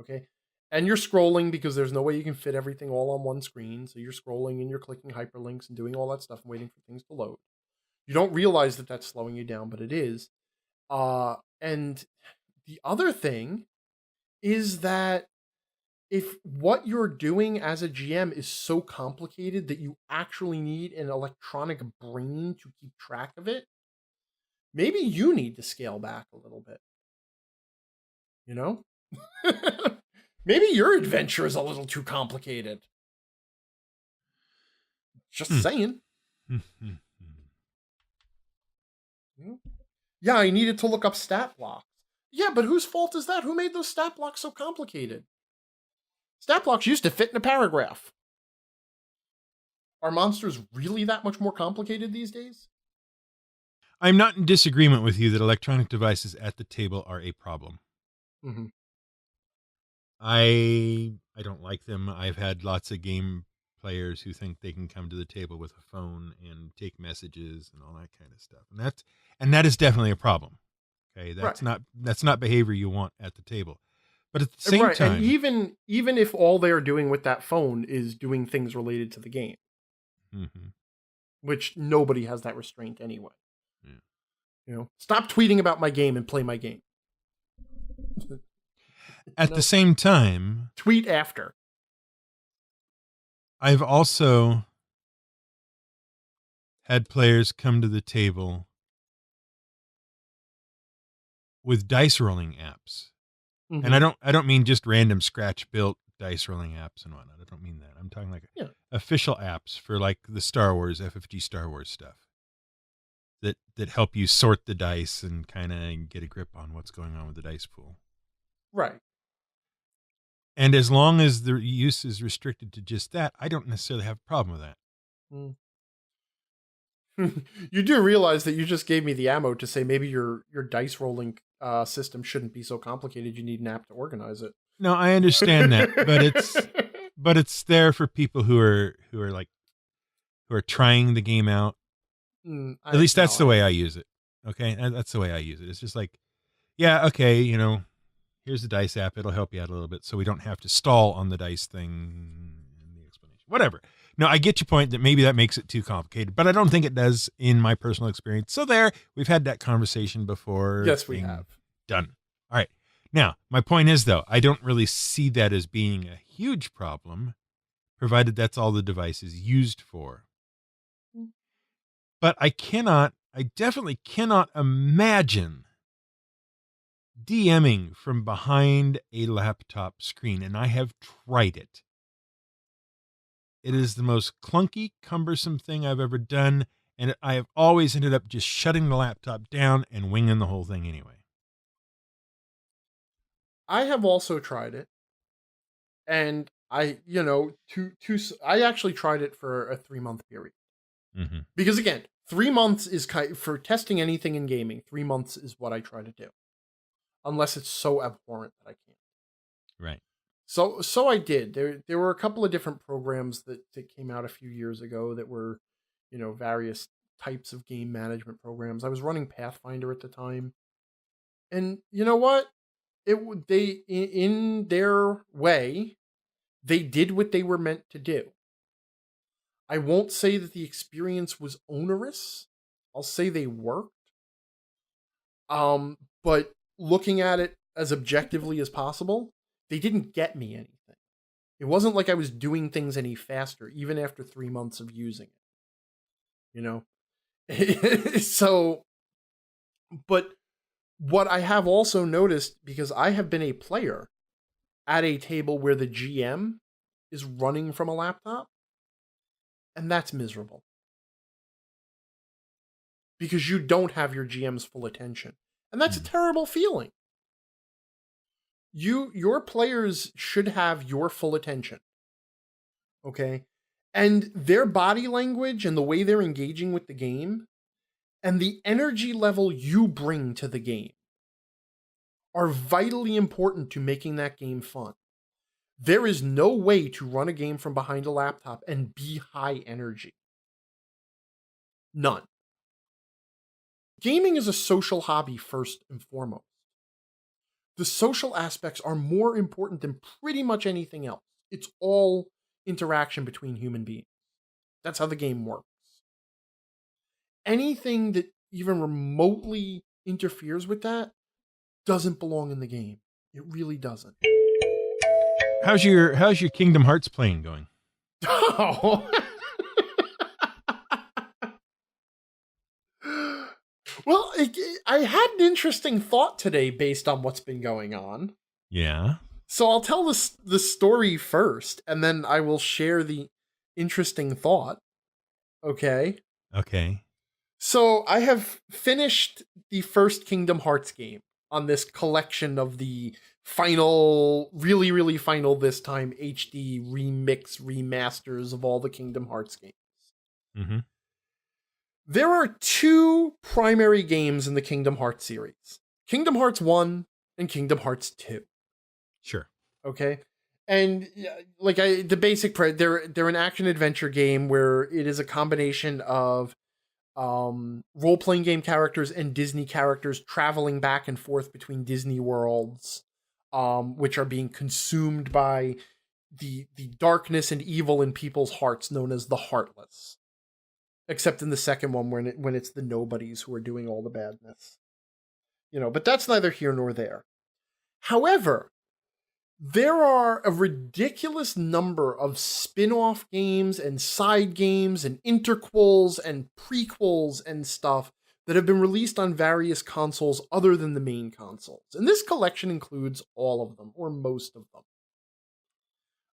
Okay. And you're scrolling because there's no way you can fit everything all on one screen. So you're scrolling and you're clicking hyperlinks and doing all that stuff and waiting for things to load. You don't realize that that's slowing you down, but it is. And the other thing is that if what you're doing as a GM is so complicated that you actually need an electronic brain to keep track of it, maybe you need to scale back a little bit, you know? Maybe your adventure is a little too complicated. Just Hmm. saying. Mhm. Yeah, I needed to look up stat blocks. Yeah, but whose fault is that? Who made those stat blocks so complicated? Stat blocks used to fit in a paragraph. Are monsters really that much more complicated these days? I'm not in disagreement with you that electronic devices at the table are a problem. Mm-hmm. I don't like them. I've had lots of game players who think they can come to the table with a phone and take messages and all that kind of stuff. And that is definitely a problem. Okay, Right. that's not behavior you want at the table. But at the same Right. And time, even if all they're doing with that phone is doing things related to the game, mhm, which nobody has that restraint anyway. yeah. Stop tweeting about my game and play my game. At the same time, Tweet after. I've also had players come to the table with dice rolling apps. And Mm-hmm. I don't mean just random scratch built dice rolling apps and whatnot. I don't mean that. I'm talking like Yeah. official apps for like the Star Wars FFG Star Wars stuff that help you sort the dice and kind of get a grip on what's going on with the dice pool. Right. And as long as the use is restricted to just that, I don't necessarily have a problem with that. Mm. You do realize that you just gave me the ammo to say maybe your dice rolling system shouldn't be so complicated. You need an app to organize it. No, I understand that, but it's there for people who are trying the game out. At least that's the way I use it. Okay, that's the way I use it. It's just like, yeah, okay, here's the dice app. It'll help you out a little bit, so we don't have to stall on the dice thing and the explanation. Whatever. No, I get your point that maybe that makes it too complicated, but I don't think it does in my personal experience. So there, we've had that conversation before. Yes, we Thing have. done. All right. Now, my point is though, I don't really see that as being a huge problem, provided that's all the device is used for. But I definitely cannot imagine DMing from behind a laptop screen, and I have tried it. It is the most clunky, cumbersome thing I've ever done, and I have always ended up just shutting the laptop down and winging the whole thing anyway. I have also tried it, and I actually tried it for a 3 month period Mm-hmm. because again, 3 months is for testing anything in gaming. 3 months is what I try to do, unless it's so abhorrent that I can't. Right. So I did. There were a couple of different programs that came out a few years ago that were, various types of game management programs. I was running Pathfinder at the time, and you know what? In their way, they did what they were meant to do. I won't say that the experience was onerous. I'll say they worked. But looking at it as objectively as possible, they didn't get me anything. It wasn't like I was doing things any faster, even after 3 months of using it. So, but what I have also noticed, because I have been a player at a table where the GM is running from a laptop, and that's miserable. Because you don't have your GM's full attention. And that's a terrible feeling. Your players should have your full attention. Okay? And their body language and the way they're engaging with the game and the energy level you bring to the game are vitally important to making that game fun. There is no way to run a game from behind a laptop and be high energy. None. Gaming is a social hobby first and foremost. The social aspects are more important than pretty much anything else. It's all interaction between human beings. That's how the game works. Anything that even remotely interferes with that doesn't belong in the game. It really doesn't. How's your Kingdom Hearts playing going? Oh. Well, I had an interesting thought today based on what's been going on. Yeah. So I'll tell the story first, and then I will share the interesting thought. Okay? Okay. So I have finished the first Kingdom Hearts game on this collection of the final, really, really final this time, HD remasters of all the Kingdom Hearts games. Mm-hmm. There are two primary games in the Kingdom Hearts series. Kingdom Hearts 1 and Kingdom Hearts 2. Sure. Okay? And like the basic they're an action adventure game where it is a combination of role-playing game characters and Disney characters traveling back and forth between Disney worlds, which are being consumed by the darkness and evil in people's hearts known as the Heartless. Except in the second one when it's the nobodies who are doing all the badness. But that's neither here nor there. However, there are a ridiculous number of spin-off games and side games and interquels and prequels and stuff that have been released on various consoles other than the main consoles. And this collection includes all of them, or most of them.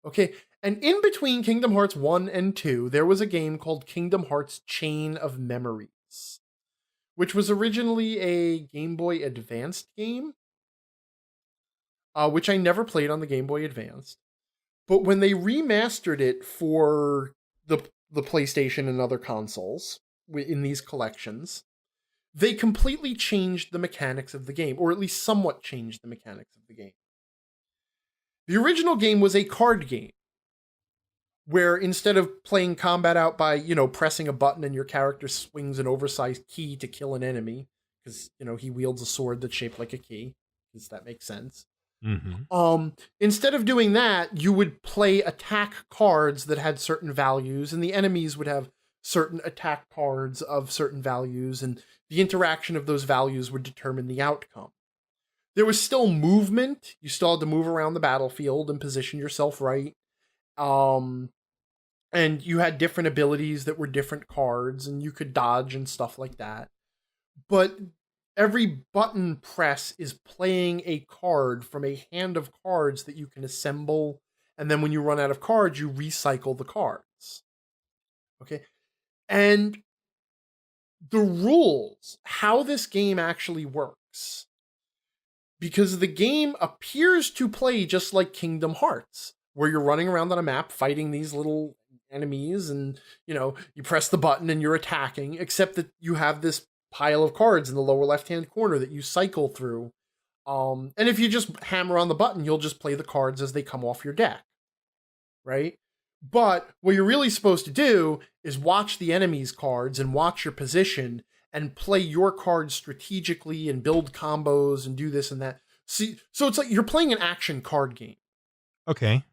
Okay, and in between Kingdom Hearts 1 and 2, there was a game called Kingdom Hearts Chain of Memories, which was originally a Game Boy Advanced game, which I never played on the Game Boy Advanced. But when they remastered it for the PlayStation and other consoles in these collections, they completely changed the mechanics of the game, or at least somewhat changed the mechanics of the game. The original game was a card game, where instead of playing combat out by, pressing a button and your character swings an oversized key to kill an enemy, because, he wields a sword that's shaped like a key, because that makes sense. Mm-hmm. Instead of doing that, you would play attack cards that had certain values, and the enemies would have certain attack cards of certain values, and the interaction of those values would determine the outcome. There was still movement. You still had to move around the battlefield and position yourself right. And you had different abilities that were different cards, and you could dodge and stuff like that. But every button press is playing a card from a hand of cards that you can assemble, and then when you run out of cards, you recycle the cards. Okay? And the rules, how this game actually works, because the game appears to play just like Kingdom Hearts, where you're running around on a map fighting these little enemies, and you press the button and you're attacking, except that you have this pile of cards in the lower left hand corner that you cycle through, and if you just hammer on the button, you'll just play the cards as they come off your deck, right? But what you're really supposed to do is watch the enemy's cards and watch your position and play your cards strategically and build combos and do this and that. See, so it's like you're playing an action card game. Okay.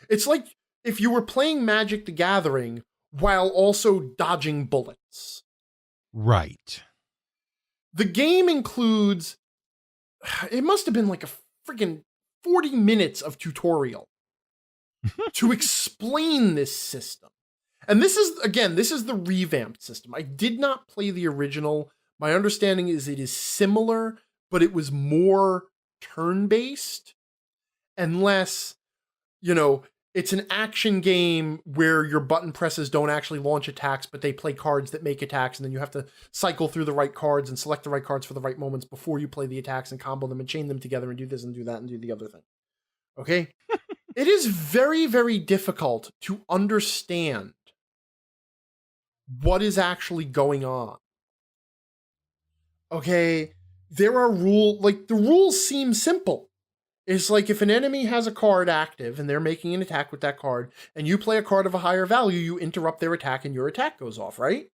It's like if you were playing Magic the Gathering while also dodging bullets. Right. The game includes, it must have been like a freaking 40 minutes of tutorial to explain this system. And this is the revamped system. I did not play the original. My understanding is it is similar, but it was more turn-based. unless, you know, it's an action game where your button presses don't actually launch attacks, but they play cards that make attacks, and then you have to cycle through the right cards and select the right cards for the right moments before you play the attacks and combo them and chain them together and do this and do that and do the other thing. Okay? It is very, very difficult to understand what is actually going on. Okay? There are the rules seem simple. It's like if an enemy has a card active and they're making an attack with that card, and you play a card of a higher value, you interrupt their attack and your attack goes off, right?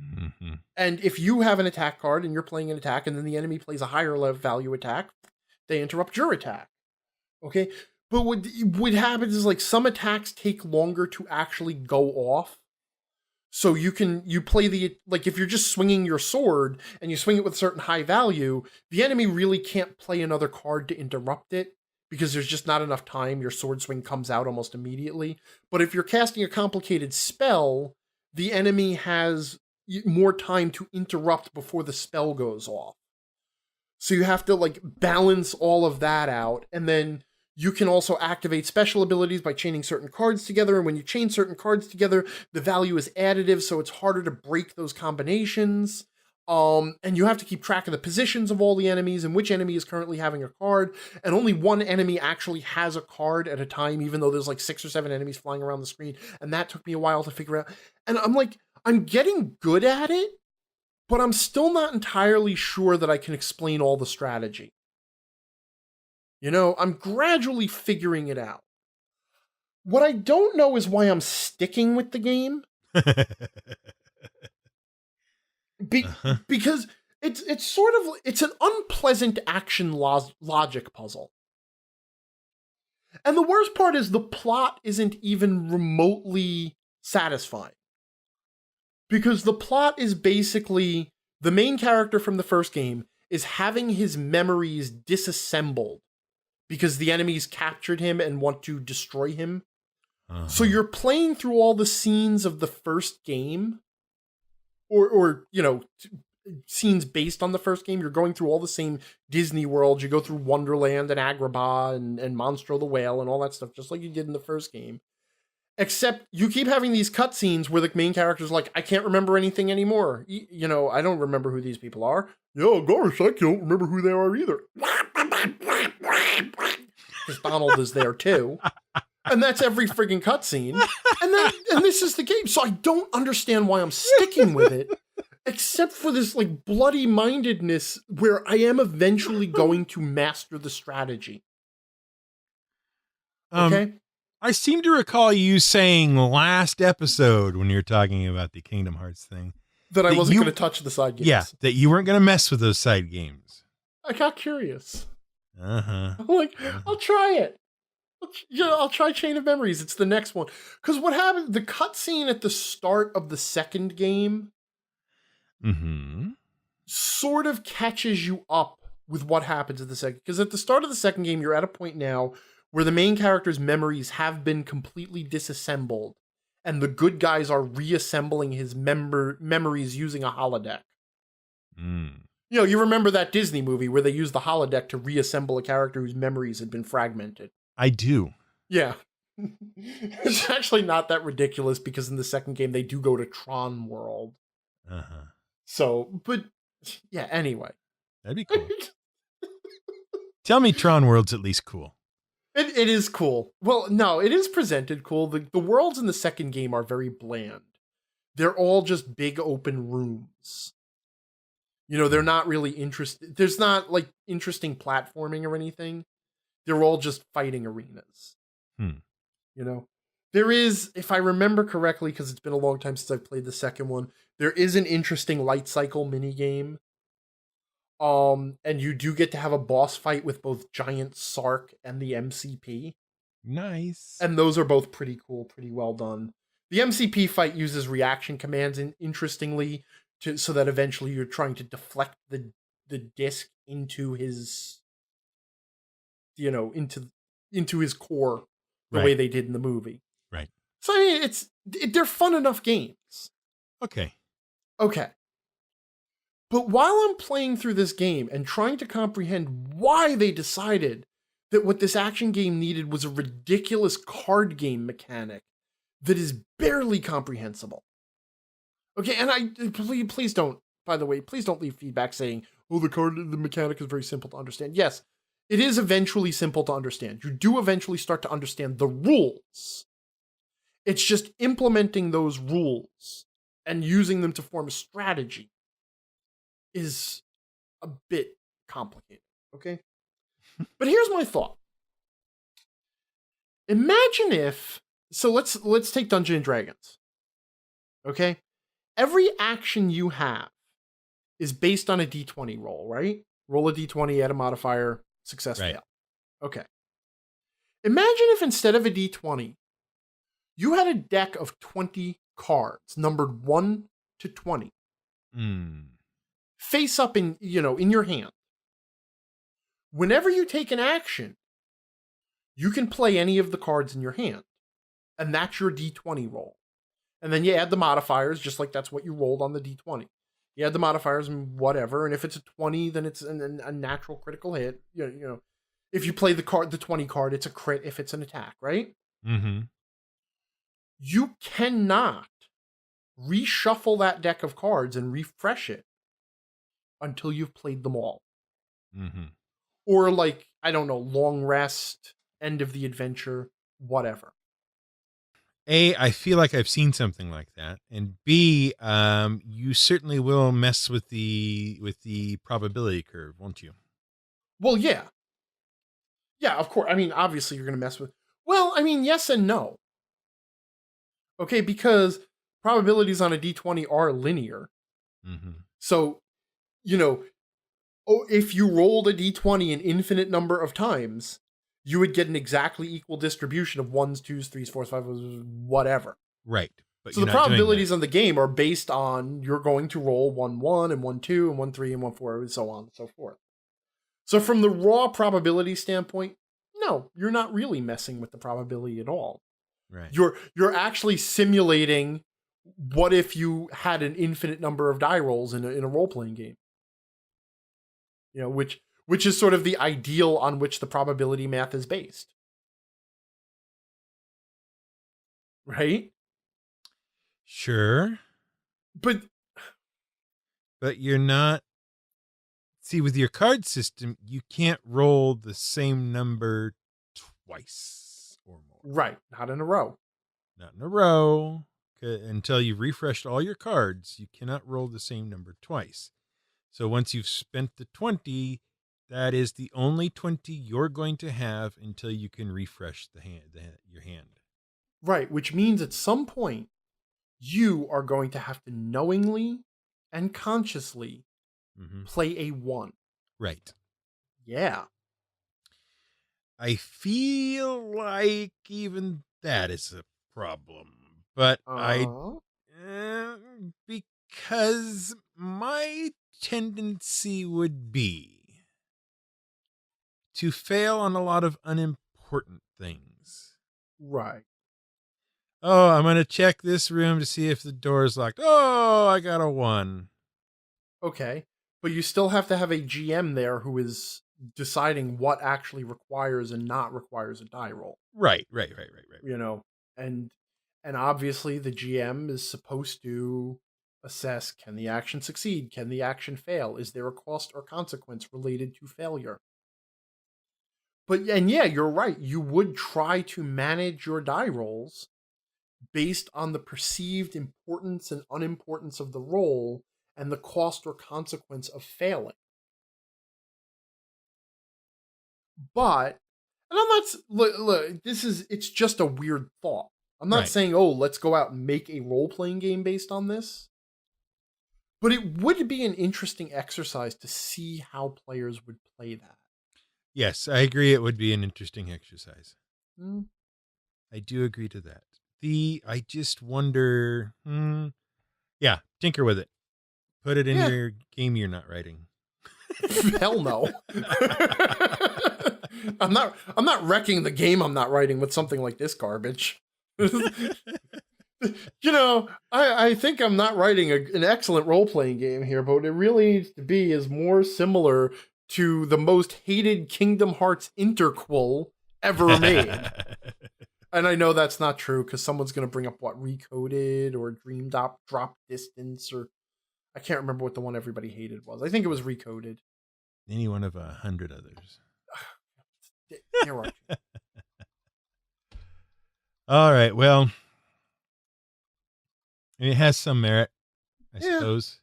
Mm-hmm. And if you have an attack card and you're playing an attack and then the enemy plays a higher level value attack, they interrupt your attack. Okay? But what happens is like some attacks take longer to actually go off. So you play if you're just swinging your sword and you swing it with a certain high value, the enemy really can't play another card to interrupt it because there's just not enough time. Your sword swing comes out almost immediately. But if you're casting a complicated spell, the enemy has more time to interrupt before the spell goes off. So you have to balance all of that out, and then you can also activate special abilities by chaining certain cards together, and when you chain certain cards together, the value is additive, so it's harder to break those combinations. And you have to keep track of the positions of all the enemies and which enemy is currently having a card, and only one enemy actually has a card at a time, even though there's 6 or 7 enemies flying around the screen, and that took me a while to figure out. And I'm getting good at it, but I'm still not entirely sure that I can explain all the strategy. I'm gradually figuring it out. What I don't know is why I'm sticking with the game. Because it's an unpleasant action logic puzzle. And the worst part is the plot isn't even remotely satisfying. Because the plot is basically the main character from the first game is having his memories disassembled because the enemies captured him and want to destroy him. Uh-huh. So you're playing through all the scenes of the first game, or scenes based on the first game. You're going through all the same Disney worlds. You go through Wonderland and Agrabah and Monstro the Whale and all that stuff, just like you did in the first game. Except you keep having these cutscenes where the main character's like, I can't remember anything anymore. I don't remember who these people are. Yeah, gosh, I don't remember who they are either. Because Donald is there too. And that's every friggin' cutscene. And this is the game. So I don't understand why I'm sticking with it. Except for this bloody mindedness where I am eventually going to master the strategy. Okay? I seem to recall you saying last episode when you were talking about the Kingdom Hearts thing that I wasn't going to touch the side games. Yeah, that you weren't going to mess with those side games. I got curious. Uh-huh. I'm I'll try it. I'll try Chain of Memories. It's the next one. Because what happened, the cutscene at the start of the second game sort of catches you up with what happens at the second. Because at the start of the second game, you're at a point now where the main character's memories have been completely disassembled, and the good guys are reassembling his memories using a holodeck. You remember that Disney movie where they used the holodeck to reassemble a character whose memories had been fragmented? I do. Yeah. It's actually not that ridiculous because in the second game they do go to Tron World. Uh-huh. So, but yeah, anyway. That'd be cool. Tell me Tron World's at least cool. It is cool. Well, no, it is presented cool. The worlds in the second game are very bland. They're all just big open rooms. They're not really interesting. There's not interesting platforming or anything. They're all just fighting arenas. There is, if I remember correctly, because it's been a long time since I've played the second one, there is an interesting light cycle minigame. And you do get to have a boss fight with both Giant Sark and the MCP. Nice. And those are both pretty cool, pretty well done. The MCP fight uses reaction commands, interestingly, so that eventually you're trying to deflect the disc into his, into his core, the way they did in the movie. Right. So I mean, they're fun enough games. Okay. But while I'm playing through this game and trying to comprehend why they decided that what this action game needed was a ridiculous card game mechanic that is barely comprehensible. Okay, and please don't, by the way, please don't leave feedback saying, oh, the mechanic is very simple to understand. Yes, it is eventually simple to understand. You do eventually start to understand the rules. It's just implementing those rules and using them to form a strategy is a bit complicated, okay? But here's my thought. Imagine if, so let's take Dungeons and Dragons. Okay? Every action you have is based on a d20 roll, right? Roll a d20, add a modifier, success, fail. Okay. Imagine if instead of a d20, you had a deck of 20 cards numbered 1 to 20. Face up in your hand. Whenever you take an action, you can play any of the cards in your hand. And that's your d20 roll. And then you add the modifiers, just like that's what you rolled on the d20. You add the modifiers and whatever, and if it's a 20, then it's a natural critical hit. If you play the 20 card, it's a crit if it's an attack, right? Mm-hmm. You cannot reshuffle that deck of cards and refresh it until you've played them all. Mm-hmm. Or I don't know, long rest, end of the adventure, whatever. A, I feel like I've seen something like that, and B, you certainly will mess with the probability curve, won't you? Well, yeah, of course. I mean, obviously, you're going to mess with. Well, I mean, yes and no. Okay, because probabilities on a d20 are linear. Mm-hmm. So, if you rolled a d20 an infinite number of times, you would get an exactly equal distribution of 1s, 2s, 3s, 4s, 5s, whatever. Right. But so the probabilities on the game are based on you're going to roll 1-1 and 1-2 and 1-3 and 1-4 and so on and so forth. So from the raw probability standpoint, no, you're not really messing with the probability at all. Right. You're actually simulating what if you had an infinite number of die rolls in a role-playing game. Which is sort of the ideal on which the probability math is based. Right? Sure. But you're not. See, with your card system, you can't roll the same number twice or more. Right. Not in a row. Not in a row. Until you've refreshed all your cards, you cannot roll the same number twice. So once you've spent the 20, that is the only 20 you're going to have until you can refresh your hand. Right, which means at some point, you are going to have to knowingly and consciously play a 1. Right. Yeah. I feel like even that is a problem. But because my tendency would be to fail on a lot of unimportant things. Right. Oh, I'm going to check this room to see if the door is locked. Oh, I got a 1. Okay. But you still have to have a GM there who is deciding what actually requires and not requires a die roll. Right. And obviously the GM is supposed to assess, can the action succeed? Can the action fail? Is there a cost or consequence related to failure? And yeah, you're right. You would try to manage your die rolls based on the perceived importance and unimportance of the roll and the cost or consequence of failing. But, and I'm not, look, it's just a weird thought. I'm not saying, let's go out and make a role-playing game based on this. But it would be an interesting exercise to see how players would play that. Yes, I agree. It would be an interesting exercise. Mm. I do agree to that. I just wonder, tinker with it. Put it in your game you're not writing. Hell no. I'm not wrecking the game I'm not writing with something like this garbage. I think I'm not writing an excellent role-playing game here, but what it really needs to be is more similar to the most hated Kingdom Hearts interquel ever made. And I know that's not true because someone's going to bring up what Recoded or Dream Drop Distance, or I can't remember what the one everybody hated was. I think it was Recoded. Any one of 100 others. There are. All right. Well, it has some merit, I Yeah. suppose.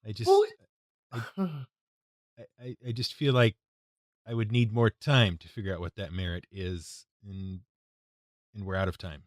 I just, Well, I just feel like I would need more time to figure out what that merit is, and we're out of time.